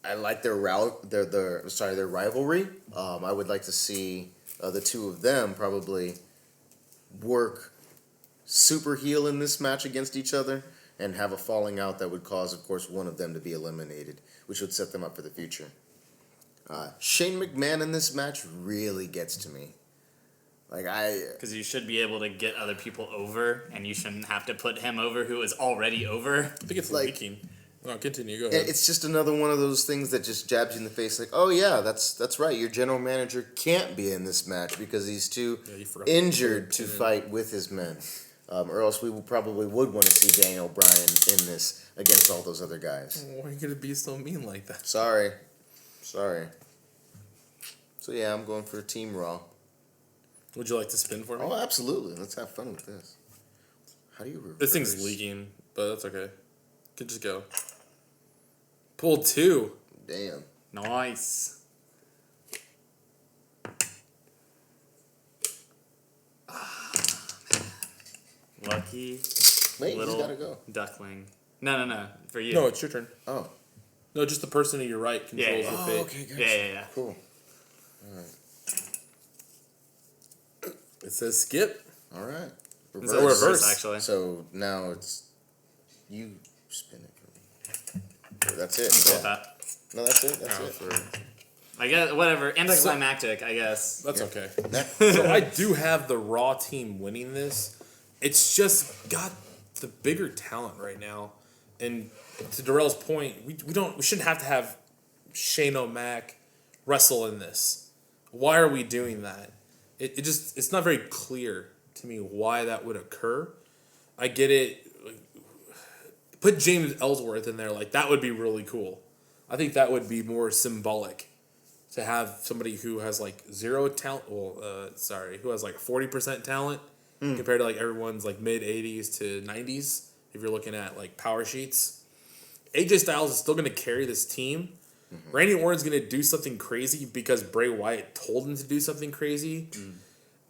[SPEAKER 2] I like their rivalry. I would like to see the 2 of them probably work super heel in this match against each other and have a falling out that would cause, of course, one of them to be eliminated, which would set them up for the future. Shane McMahon in this match really gets to me.
[SPEAKER 3] Because you should be able to get other people over, and you shouldn't have to put him over who is already over.
[SPEAKER 1] I think it's
[SPEAKER 2] Like-
[SPEAKER 1] leaking. No, continue. Go ahead.
[SPEAKER 2] It's just another one of those things that just jabs you in the face, like, oh yeah, that's right. Your general manager can't be in this match because he's too
[SPEAKER 1] Yeah, you forgot.
[SPEAKER 2] injured to fight with his men, or else we probably would want to see Daniel Bryan in this against all those other guys.
[SPEAKER 1] Why are you going to be so mean like that?
[SPEAKER 2] Sorry. So yeah, I'm going for Team Raw.
[SPEAKER 1] Would you like to spin for me?
[SPEAKER 2] Oh, absolutely. Let's have fun with this. How do you reverse?
[SPEAKER 1] This thing's leaking, but that's okay. Could just go. Pull 2.
[SPEAKER 2] Damn.
[SPEAKER 3] Nice. Lucky
[SPEAKER 2] Wait, he's
[SPEAKER 3] little
[SPEAKER 2] gotta go.
[SPEAKER 3] duckling. No. For you.
[SPEAKER 1] No, it's your turn.
[SPEAKER 2] Oh.
[SPEAKER 1] No, just the person to your right controls
[SPEAKER 3] Yeah.
[SPEAKER 1] the
[SPEAKER 2] Oh,
[SPEAKER 1] fate.
[SPEAKER 2] okay, gotcha.
[SPEAKER 3] Yeah.
[SPEAKER 2] Cool. Alright.
[SPEAKER 1] It says skip.
[SPEAKER 2] Alright.
[SPEAKER 3] It's
[SPEAKER 1] Reverse.
[SPEAKER 3] reverse, actually.
[SPEAKER 2] So now it's you spin it for me. That's it.
[SPEAKER 3] Go with
[SPEAKER 2] Yeah.
[SPEAKER 3] that.
[SPEAKER 2] No, that's it. That's
[SPEAKER 3] Oh,
[SPEAKER 2] it.
[SPEAKER 3] I guess, whatever. Anticlimactic, I guess.
[SPEAKER 1] That's
[SPEAKER 2] Yeah.
[SPEAKER 1] okay. So I do have the Raw team winning this. It's just got the bigger talent right now. And to Darrell's point, we shouldn't have to have Shane O'Mac wrestle in this. Why are we doing that? It's not very clear to me why that would occur. I get it. Put James Ellsworth in there, like that would be really cool. I think that would be more symbolic to have somebody who has like zero talent. Who has like 40% talent compared to like everyone's like mid 80s to 90s. If you're looking at like power sheets, AJ Styles is still going to carry this team. Randy Orton's going to do something crazy because Bray Wyatt told him to do something crazy.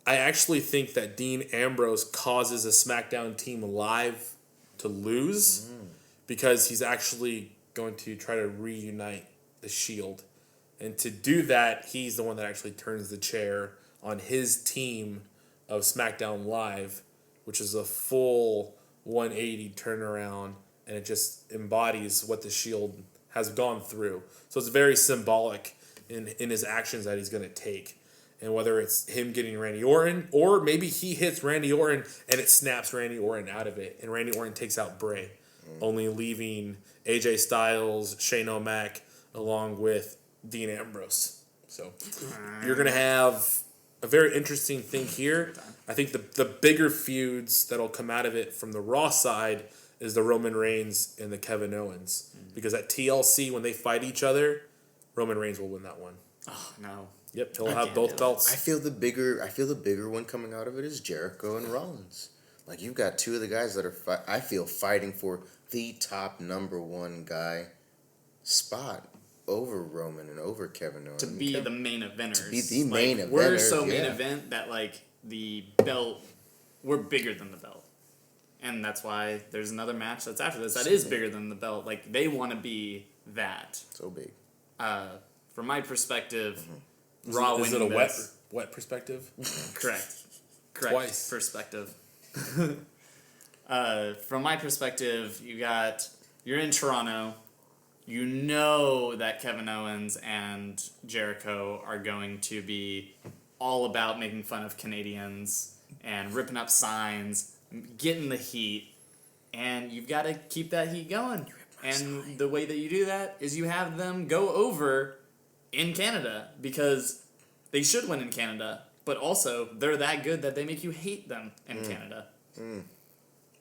[SPEAKER 1] I actually think that Dean Ambrose causes a SmackDown team live to lose because he's actually going to try to reunite the Shield. And to do that, he's the one that actually turns the chair on his team of SmackDown Live, which is a full 180 turnaround, and it just embodies what the Shield has gone through. So it's very symbolic in his actions that he's going to take. And whether it's him getting Randy Orton, or maybe he hits Randy Orton and it snaps Randy Orton out of it, and Randy Orton takes out Bray, only leaving AJ Styles, Shane O'Mac, along with Dean Ambrose. So you're going to have a very interesting thing here. I think the bigger feuds that'll come out of it from the Raw side is the Roman Reigns and the Kevin Owens. Because at TLC, when they fight each other, Roman Reigns will win that one.
[SPEAKER 3] Oh, no.
[SPEAKER 1] Yep, he'll
[SPEAKER 3] I
[SPEAKER 1] have
[SPEAKER 3] can't
[SPEAKER 1] both
[SPEAKER 3] do it.
[SPEAKER 1] belts.
[SPEAKER 2] I feel the bigger one coming out of it is Jericho and Rollins. Like you've got two of the guys that are I feel fighting for the top number one guy spot over Roman and over Kevin Owens.
[SPEAKER 3] To be the main eventers.
[SPEAKER 2] To be the main eventers,
[SPEAKER 3] We're so main
[SPEAKER 2] yeah.
[SPEAKER 3] event that, like, the belt, we're bigger than the belt. And that's why there's another match that's after this that is bigger than the belt. Like, they want to be that.
[SPEAKER 2] So big.
[SPEAKER 3] From my perspective,
[SPEAKER 1] Is
[SPEAKER 3] Raw
[SPEAKER 1] it
[SPEAKER 3] winning
[SPEAKER 1] a wet
[SPEAKER 3] this.
[SPEAKER 1] perspective?
[SPEAKER 3] Correct.
[SPEAKER 1] Twice.
[SPEAKER 3] Perspective. From my perspective, you're in Toronto. You know that Kevin Owens and Jericho are going to be all about making fun of Canadians and ripping up signs, getting the heat, and you've got to keep that heat going. And the way that you do that is you have them go over in Canada because they should win in Canada, but also they're that good that they make you hate them in Canada.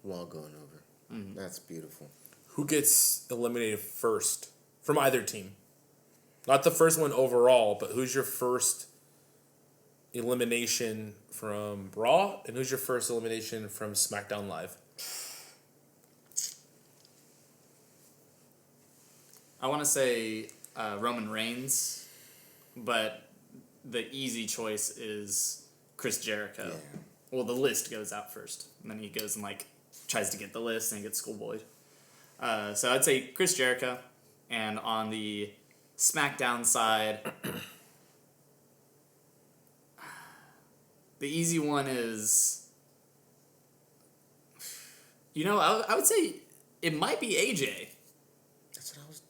[SPEAKER 2] While going over. That's beautiful.
[SPEAKER 1] Who gets eliminated first from either team? Not the first one overall, but who's your first elimination from Raw, and who's your first elimination from SmackDown Live?
[SPEAKER 3] I want to say Roman Reigns, but the easy choice is Chris Jericho.
[SPEAKER 2] Yeah.
[SPEAKER 3] Well, the list goes out first, and then he goes and like tries to get the list and gets schoolboyed. So I'd say Chris Jericho, and on the SmackDown side, the easy one is, I would say it might be AJ.
[SPEAKER 2] That's what I was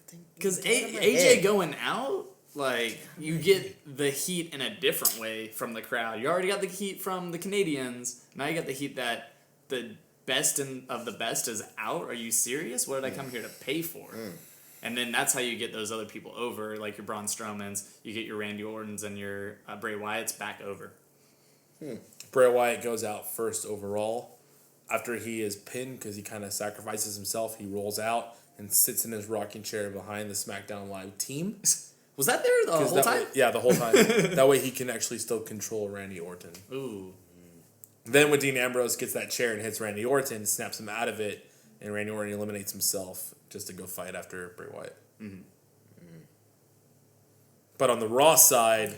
[SPEAKER 2] thinking.
[SPEAKER 3] Because AJ going out, like, you get the heat in a different way from the crowd. You already got the heat from the Canadians. Now you got the heat that the best of the best is out. Are you serious? What did I come here to pay for? And then that's how you get those other people over, like your Braun Strowmans. You get your Randy Ortons and your Bray Wyatts back over.
[SPEAKER 1] Bray Wyatt goes out first overall. After he is pinned because he kind of sacrifices himself, he rolls out and sits in his rocking chair behind the SmackDown Live team.
[SPEAKER 3] Was that there the whole time?
[SPEAKER 1] Yeah, the whole time. That way he can actually still control Randy Orton.
[SPEAKER 3] Ooh.
[SPEAKER 1] Then when Dean Ambrose gets that chair and hits Randy Orton, snaps him out of it, and Randy Orton eliminates himself just to go fight after Bray Wyatt. Mm-hmm. But on the Raw side,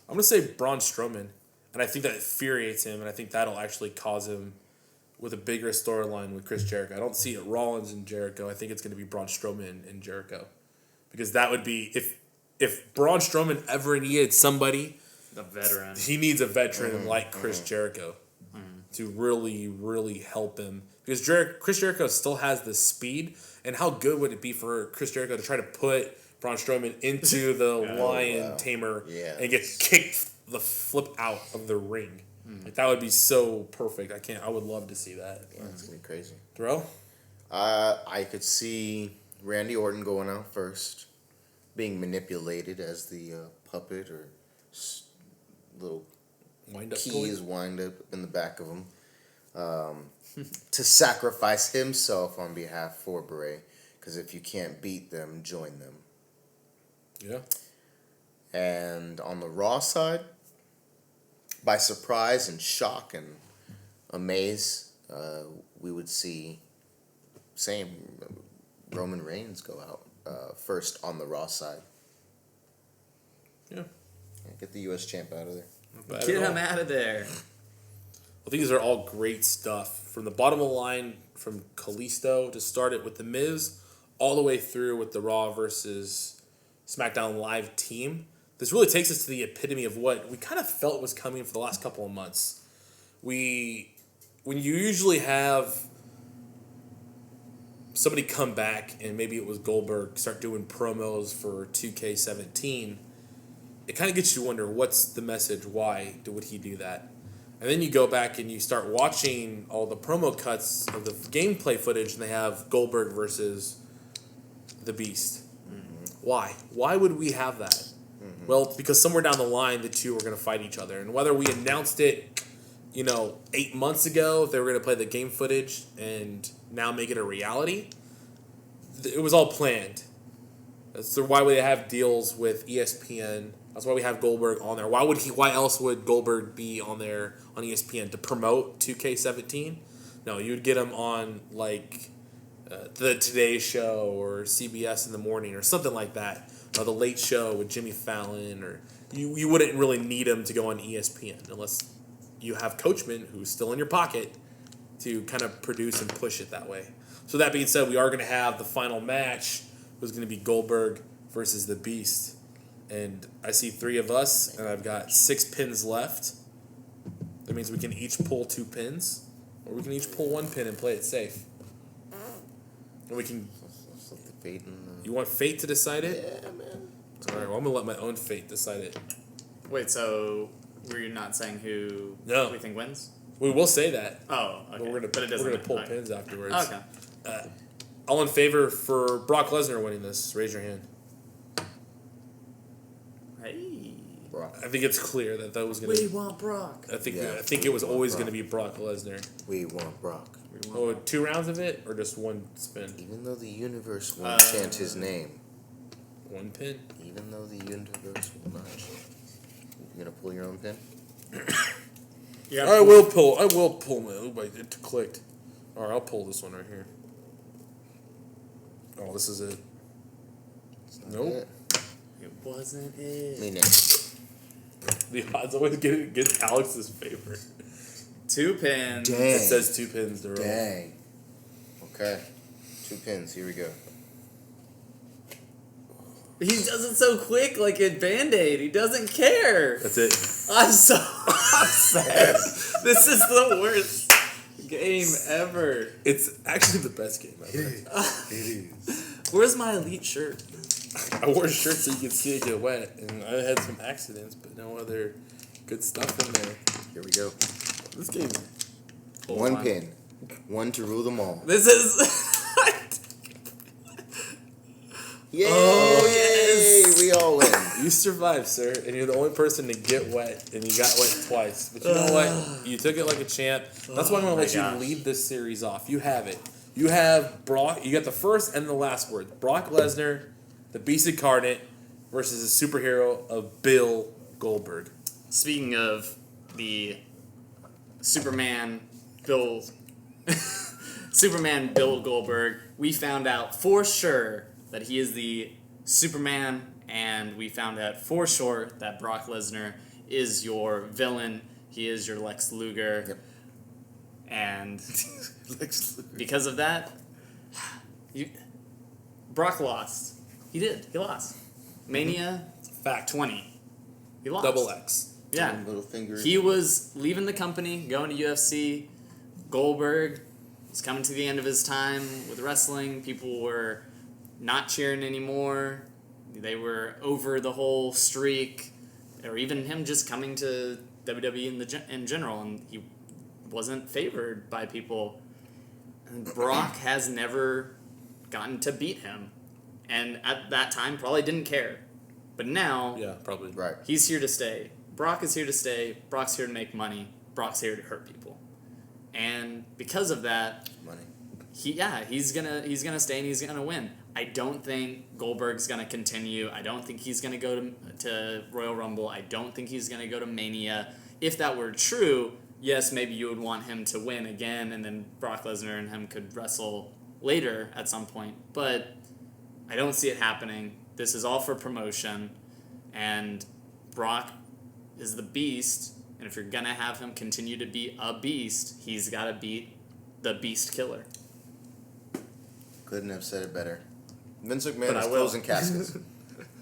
[SPEAKER 1] I'm going to say Braun Strowman. And I think that infuriates him, and I think that'll actually cause him with a bigger storyline with Chris Jericho. I don't see it Rollins and Jericho. I think it's going to be Braun Strowman and Jericho. Because that would be, if Braun Strowman ever needed somebody,
[SPEAKER 3] a veteran.
[SPEAKER 1] He needs a veteran like Chris Jericho to really, really help him. Because Chris Jericho still has the speed, and how good would it be for Chris Jericho to try to put Braun Strowman into the lion tamer and get kicked the flip out of the ring? Like, that would be so perfect. I would love to see that.
[SPEAKER 2] Yeah, it's gonna be crazy.
[SPEAKER 1] Throw?
[SPEAKER 2] I could see Randy Orton going out first, being manipulated as the puppet or little keys wind up in the back of him, to sacrifice himself on behalf for Bray. Because if you can't beat them, join them.
[SPEAKER 1] Yeah.
[SPEAKER 2] And on the Raw side, by surprise and shock and amaze, we would see Roman Reigns go out first on the Raw side.
[SPEAKER 1] Yeah.
[SPEAKER 2] Get the U.S. champ out of there.
[SPEAKER 3] Get him out of there.
[SPEAKER 1] Well, these are all great stuff. From the bottom of the line, from Kalisto to start it with The Miz, all the way through with the Raw versus SmackDown Live team. This really takes us to the epitome of what we kind of felt was coming for the last couple of months. When you usually have somebody come back, and maybe it was Goldberg, start doing promos for 2K17, it kind of gets you to wonder, what's the message? Why would he do that? And then you go back and you start watching all the promo cuts of the gameplay footage, and they have Goldberg versus the Beast. Why? Why would we have that? Well, it's because somewhere down the line, the two are going to fight each other. And whether we announced it, 8 months ago, they were going to play the game footage and now make it a reality, it was all planned. That's why we have deals with ESPN. That's why we have Goldberg on there. Why else would Goldberg be on there on ESPN? To promote 2K17? No, you'd get him on, the Today Show or CBS in the morning or something like that. Or the Late Show with Jimmy Fallon. Or you wouldn't really need him to go on ESPN unless you have Coachman, who's still in your pocket, to kind of produce and push it that way. So that being said, we are going to have the final match. Who's going to be Goldberg versus the Beast. And I see 3 of us, and I've got 6 pins left. That means we can each pull 2 pins, or we can each pull 1 pin and play it safe. And we can... You want fate to decide it?
[SPEAKER 2] Yeah, man.
[SPEAKER 1] All right, well, I'm going to let my own fate decide it.
[SPEAKER 3] Wait, so were you not saying who we think wins?
[SPEAKER 1] We will say that.
[SPEAKER 3] Oh, okay.
[SPEAKER 1] But we're going to pull pins afterwards.
[SPEAKER 3] Okay.
[SPEAKER 1] All in favor for Brock Lesnar winning this? Raise your hand.
[SPEAKER 3] Hey.
[SPEAKER 2] Brock.
[SPEAKER 1] I think it's clear that was going to...
[SPEAKER 3] We want Brock.
[SPEAKER 1] I think it was always going to be Brock Lesnar.
[SPEAKER 2] We want Brock.
[SPEAKER 1] 2 rounds of it, or just 1 spin?
[SPEAKER 2] Even though the universe won't chant his name.
[SPEAKER 1] 1 pin?
[SPEAKER 2] Even though the universe will not chant. You gonna pull your own pin?
[SPEAKER 1] Yeah. I will pull my... Oh, it clicked. Alright, I'll pull this one right here. Oh, this is it. Nope.
[SPEAKER 3] It wasn't it.
[SPEAKER 2] Me next.
[SPEAKER 1] The odds always get against Alex's favor.
[SPEAKER 3] 2 pins.
[SPEAKER 2] Dang.
[SPEAKER 1] It says 2 pins to roll.
[SPEAKER 2] Dang. Okay. 2 pins. Here we go.
[SPEAKER 3] He does it so quick, like a Band-Aid. He doesn't care.
[SPEAKER 1] That's it.
[SPEAKER 3] I'm so upset. This is the worst game ever.
[SPEAKER 1] It's actually the best game ever.
[SPEAKER 2] It is.
[SPEAKER 3] Where's my elite shirt?
[SPEAKER 1] I wore a shirt so you could see it get wet, and I had some accidents, but no other good stuff in there.
[SPEAKER 2] Here we go.
[SPEAKER 1] This game.
[SPEAKER 2] 1 pin. 1 to rule them all.
[SPEAKER 3] This is...
[SPEAKER 2] Yay!
[SPEAKER 3] Oh, yes!
[SPEAKER 2] We all win.
[SPEAKER 1] You survived, sir, and you're the only person to get wet, and you got wet twice. But you know what? You took it like a champ. That's why I'm going to let you lead this series off. You have it. You have Brock. You got the first and the last word. Brock Lesnar, the Beast Incarnate, versus the superhero of Bill Goldberg.
[SPEAKER 3] Speaking of the Superman Bill Superman Bill Goldberg, we found out for sure that he is the Superman, and we found out for sure that Brock Lesnar is your villain. He is your Lex Luger.
[SPEAKER 2] Yep.
[SPEAKER 3] And
[SPEAKER 2] Lex Luger.
[SPEAKER 3] because of that, Brock lost. He did. He lost. Mania
[SPEAKER 1] Fact.
[SPEAKER 3] 20. He lost.
[SPEAKER 1] Double X.
[SPEAKER 3] Yeah.
[SPEAKER 2] Little finger.
[SPEAKER 3] He was leaving the company, going to UFC. Goldberg was coming to the end of his time with wrestling. People were not cheering anymore. They were over the whole streak, or even him just coming to WWE in general, and he wasn't favored by people. And Brock has never gotten to beat him, and at that time probably didn't care. But now,
[SPEAKER 1] Yeah, probably.
[SPEAKER 2] Right.
[SPEAKER 3] he's here to stay. Brock is here to stay. Brock's here to make money. Brock's here to hurt people. And because of that,
[SPEAKER 2] Money.
[SPEAKER 3] he's gonna stay and he's gonna win. I don't think Goldberg's gonna continue. I don't think he's gonna go to Royal Rumble. I don't think he's gonna go to Mania. If that were true, yes, maybe you would want him to win again, and then Brock Lesnar and him could wrestle later at some point. But I don't see it happening. This is all for promotion, and Brock is the beast. And if you're gonna have him continue to be a beast, he's gotta beat the Beast Killer.
[SPEAKER 2] Couldn't have said it better. Vince McMahon
[SPEAKER 3] But
[SPEAKER 2] is
[SPEAKER 3] I will.
[SPEAKER 2] closing caskets.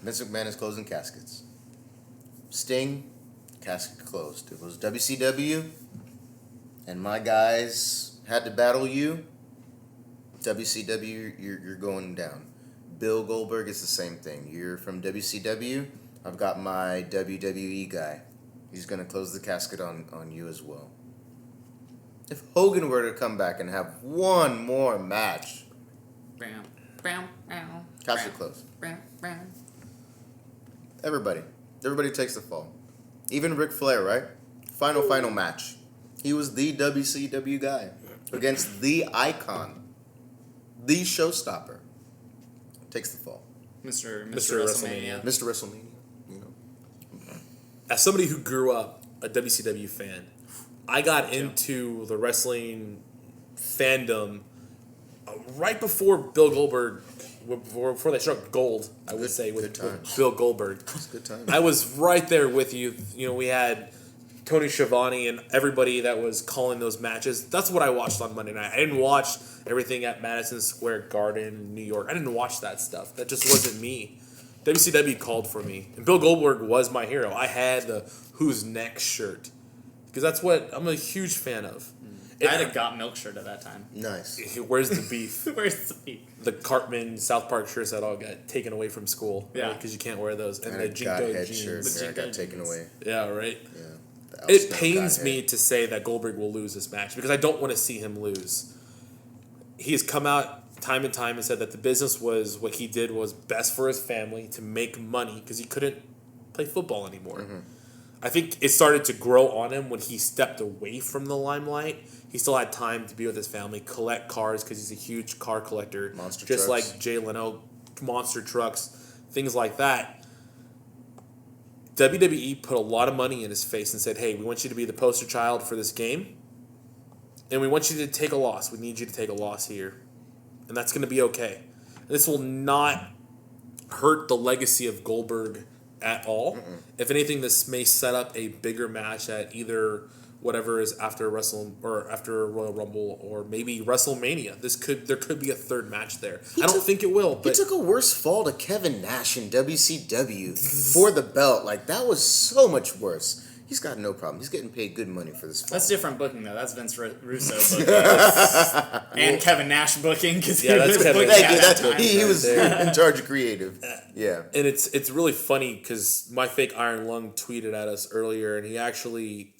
[SPEAKER 2] Vince McMahon is closing caskets. Sting, casket closed. It was WCW, and my guys had to battle you. WCW, you're going down. Bill Goldberg is the same thing. You're from WCW. I've got my WWE guy. He's going to close the casket on you as well. If Hogan were to come back and have one more match, casket closed. Everybody takes the fall. Even Ric Flair, right? Final match. He was the WCW guy against the icon, the showstopper. Takes the fall.
[SPEAKER 3] Mr.
[SPEAKER 1] WrestleMania.
[SPEAKER 3] WrestleMania.
[SPEAKER 2] Mr. WrestleMania, you know.
[SPEAKER 1] As somebody who grew up a WCW fan, I got into the wrestling fandom right before Bill Goldberg, before they struck gold, I would say, with Bill Goldberg.
[SPEAKER 2] It's a good time.
[SPEAKER 1] I was right there with you. You know, we had Tony Schiavone and everybody that was calling those matches. That's what I watched on Monday night. I didn't watch everything at Madison Square Garden, New York. I didn't watch that stuff. That just wasn't me. WCW called for me. And Bill Goldberg was my hero. I had the Who's Next shirt. Because that's what I'm a huge fan of.
[SPEAKER 3] I had a Got Milk shirt at that time.
[SPEAKER 2] Nice.
[SPEAKER 1] Where's the beef?
[SPEAKER 3] Where's the beef?
[SPEAKER 1] The Cartman South Park shirts that all got taken away from school.
[SPEAKER 3] Yeah.
[SPEAKER 1] Because you can't wear those. And
[SPEAKER 2] And
[SPEAKER 1] the
[SPEAKER 2] a
[SPEAKER 1] Jinko
[SPEAKER 2] Godhead
[SPEAKER 1] jeans.
[SPEAKER 2] shirt
[SPEAKER 3] The
[SPEAKER 2] that got
[SPEAKER 3] Jinko
[SPEAKER 2] taken
[SPEAKER 3] jeans.
[SPEAKER 2] away.
[SPEAKER 1] Yeah, right?
[SPEAKER 2] Yeah. The
[SPEAKER 1] It
[SPEAKER 2] Al Snow
[SPEAKER 1] pains
[SPEAKER 2] Godhead.
[SPEAKER 1] me to say that Goldberg will lose this match because I don't want to see him lose. He has come out time and time and said that the business was what he did was best for his family to make money because he couldn't play football anymore.
[SPEAKER 2] Mm-hmm.
[SPEAKER 1] I think it started to grow on him when he stepped away from the limelight. He still had time to be with his family, collect cars because he's a huge car collector.
[SPEAKER 2] Monster
[SPEAKER 1] just
[SPEAKER 2] trucks.
[SPEAKER 1] like Jay Leno, monster trucks, things like that. WWE put a lot of money in his face and said, hey, we want you to be the poster child for this game, and we want you to take a loss. We need you to take a loss here, and that's going to be okay. This will not hurt the legacy of Goldberg at all.
[SPEAKER 2] Mm-mm.
[SPEAKER 1] If anything, this may set up a bigger match at either whatever is after after Royal Rumble or maybe WrestleMania. There could be a third match there. I don't think it will,
[SPEAKER 2] He
[SPEAKER 1] but
[SPEAKER 2] took a worse fall to Kevin Nash in WCW for the belt. Like, that was so much worse. He's got no problem. He's getting paid good money for this fall.
[SPEAKER 3] That's different booking, though. That's Vince Russo booking. And Kevin Nash booking. Cause
[SPEAKER 1] Yeah,
[SPEAKER 3] he
[SPEAKER 1] that's
[SPEAKER 3] was
[SPEAKER 1] Kevin
[SPEAKER 3] booking
[SPEAKER 1] Nash.
[SPEAKER 3] at
[SPEAKER 2] That's
[SPEAKER 3] that time.
[SPEAKER 2] he was
[SPEAKER 1] there.
[SPEAKER 2] in charge of creative. Yeah.
[SPEAKER 1] and it's really funny because my fake Iron Lung tweeted at us earlier, and he actually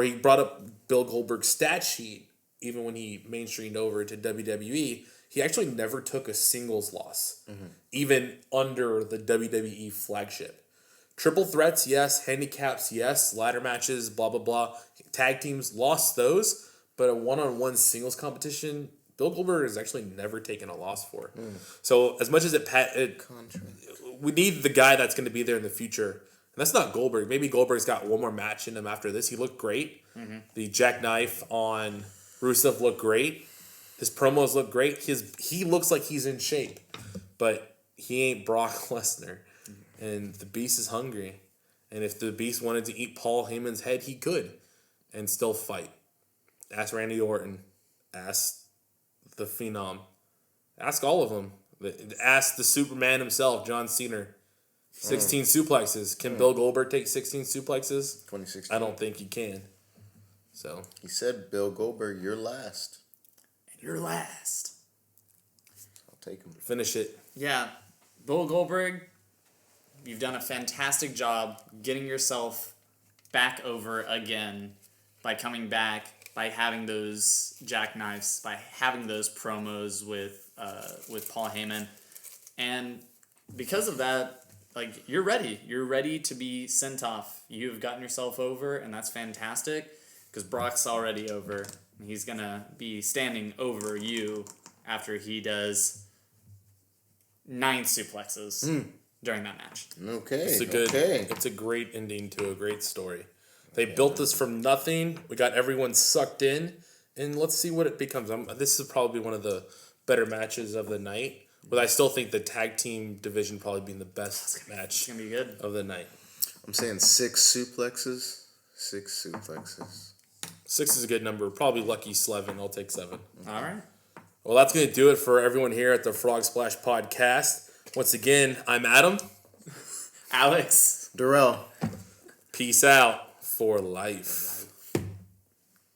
[SPEAKER 1] he brought up Bill Goldberg's stat sheet even when he mainstreamed over to WWE. He actually never took a singles loss, even under the WWE flagship. Triple threats, yes. Handicaps, yes. Ladder matches, blah, blah, blah. Tag teams lost those, but a one-on-one singles competition, Bill Goldberg has actually never taken a loss for. So as much as we need the guy that's going to be there in the future. And that's not Goldberg. Maybe Goldberg's got one more match in him after this. He looked great. The jackknife on Rusev looked great. His promos look great. He looks like he's in shape. But he ain't Brock Lesnar. And the Beast is hungry. And if the Beast wanted to eat Paul Heyman's head, he could. And still fight. Ask Randy Orton. Ask the Phenom. Ask all of them. Ask the Superman himself, John Cena. 16 suplexes. Can Bill Goldberg take 16 suplexes?
[SPEAKER 2] 2016.
[SPEAKER 1] I don't think he can. So
[SPEAKER 2] He said, Bill Goldberg, you're last.
[SPEAKER 3] And you're last.
[SPEAKER 2] I'll take him.
[SPEAKER 1] finish it.
[SPEAKER 3] Yeah, Bill Goldberg, you've done a fantastic job getting yourself back over again by coming back, by having those jackknives, by having those promos with Paul Heyman, and because of that, like, you're ready. You're ready to be sent off. You've gotten yourself over, and that's fantastic, because Brock's already over. He's going to be standing over you after he does 9 suplexes during that match.
[SPEAKER 2] Okay.
[SPEAKER 1] It's a great ending to a great story. They built this from nothing. We got everyone sucked in, and let's see what it becomes. This is probably one of the better matches of the night. But I still think the tag team division probably being the best match
[SPEAKER 3] It's going to be good.
[SPEAKER 1] of the night.
[SPEAKER 2] I'm saying 6 suplexes. 6 suplexes.
[SPEAKER 1] 6 is a good number. Probably lucky 11. I'll take 7.
[SPEAKER 3] All right.
[SPEAKER 1] Well, that's going to do it for everyone here at the Frog Splash Podcast. Once again, I'm Adam.
[SPEAKER 3] Alex.
[SPEAKER 2] Darrell.
[SPEAKER 1] Peace out for life.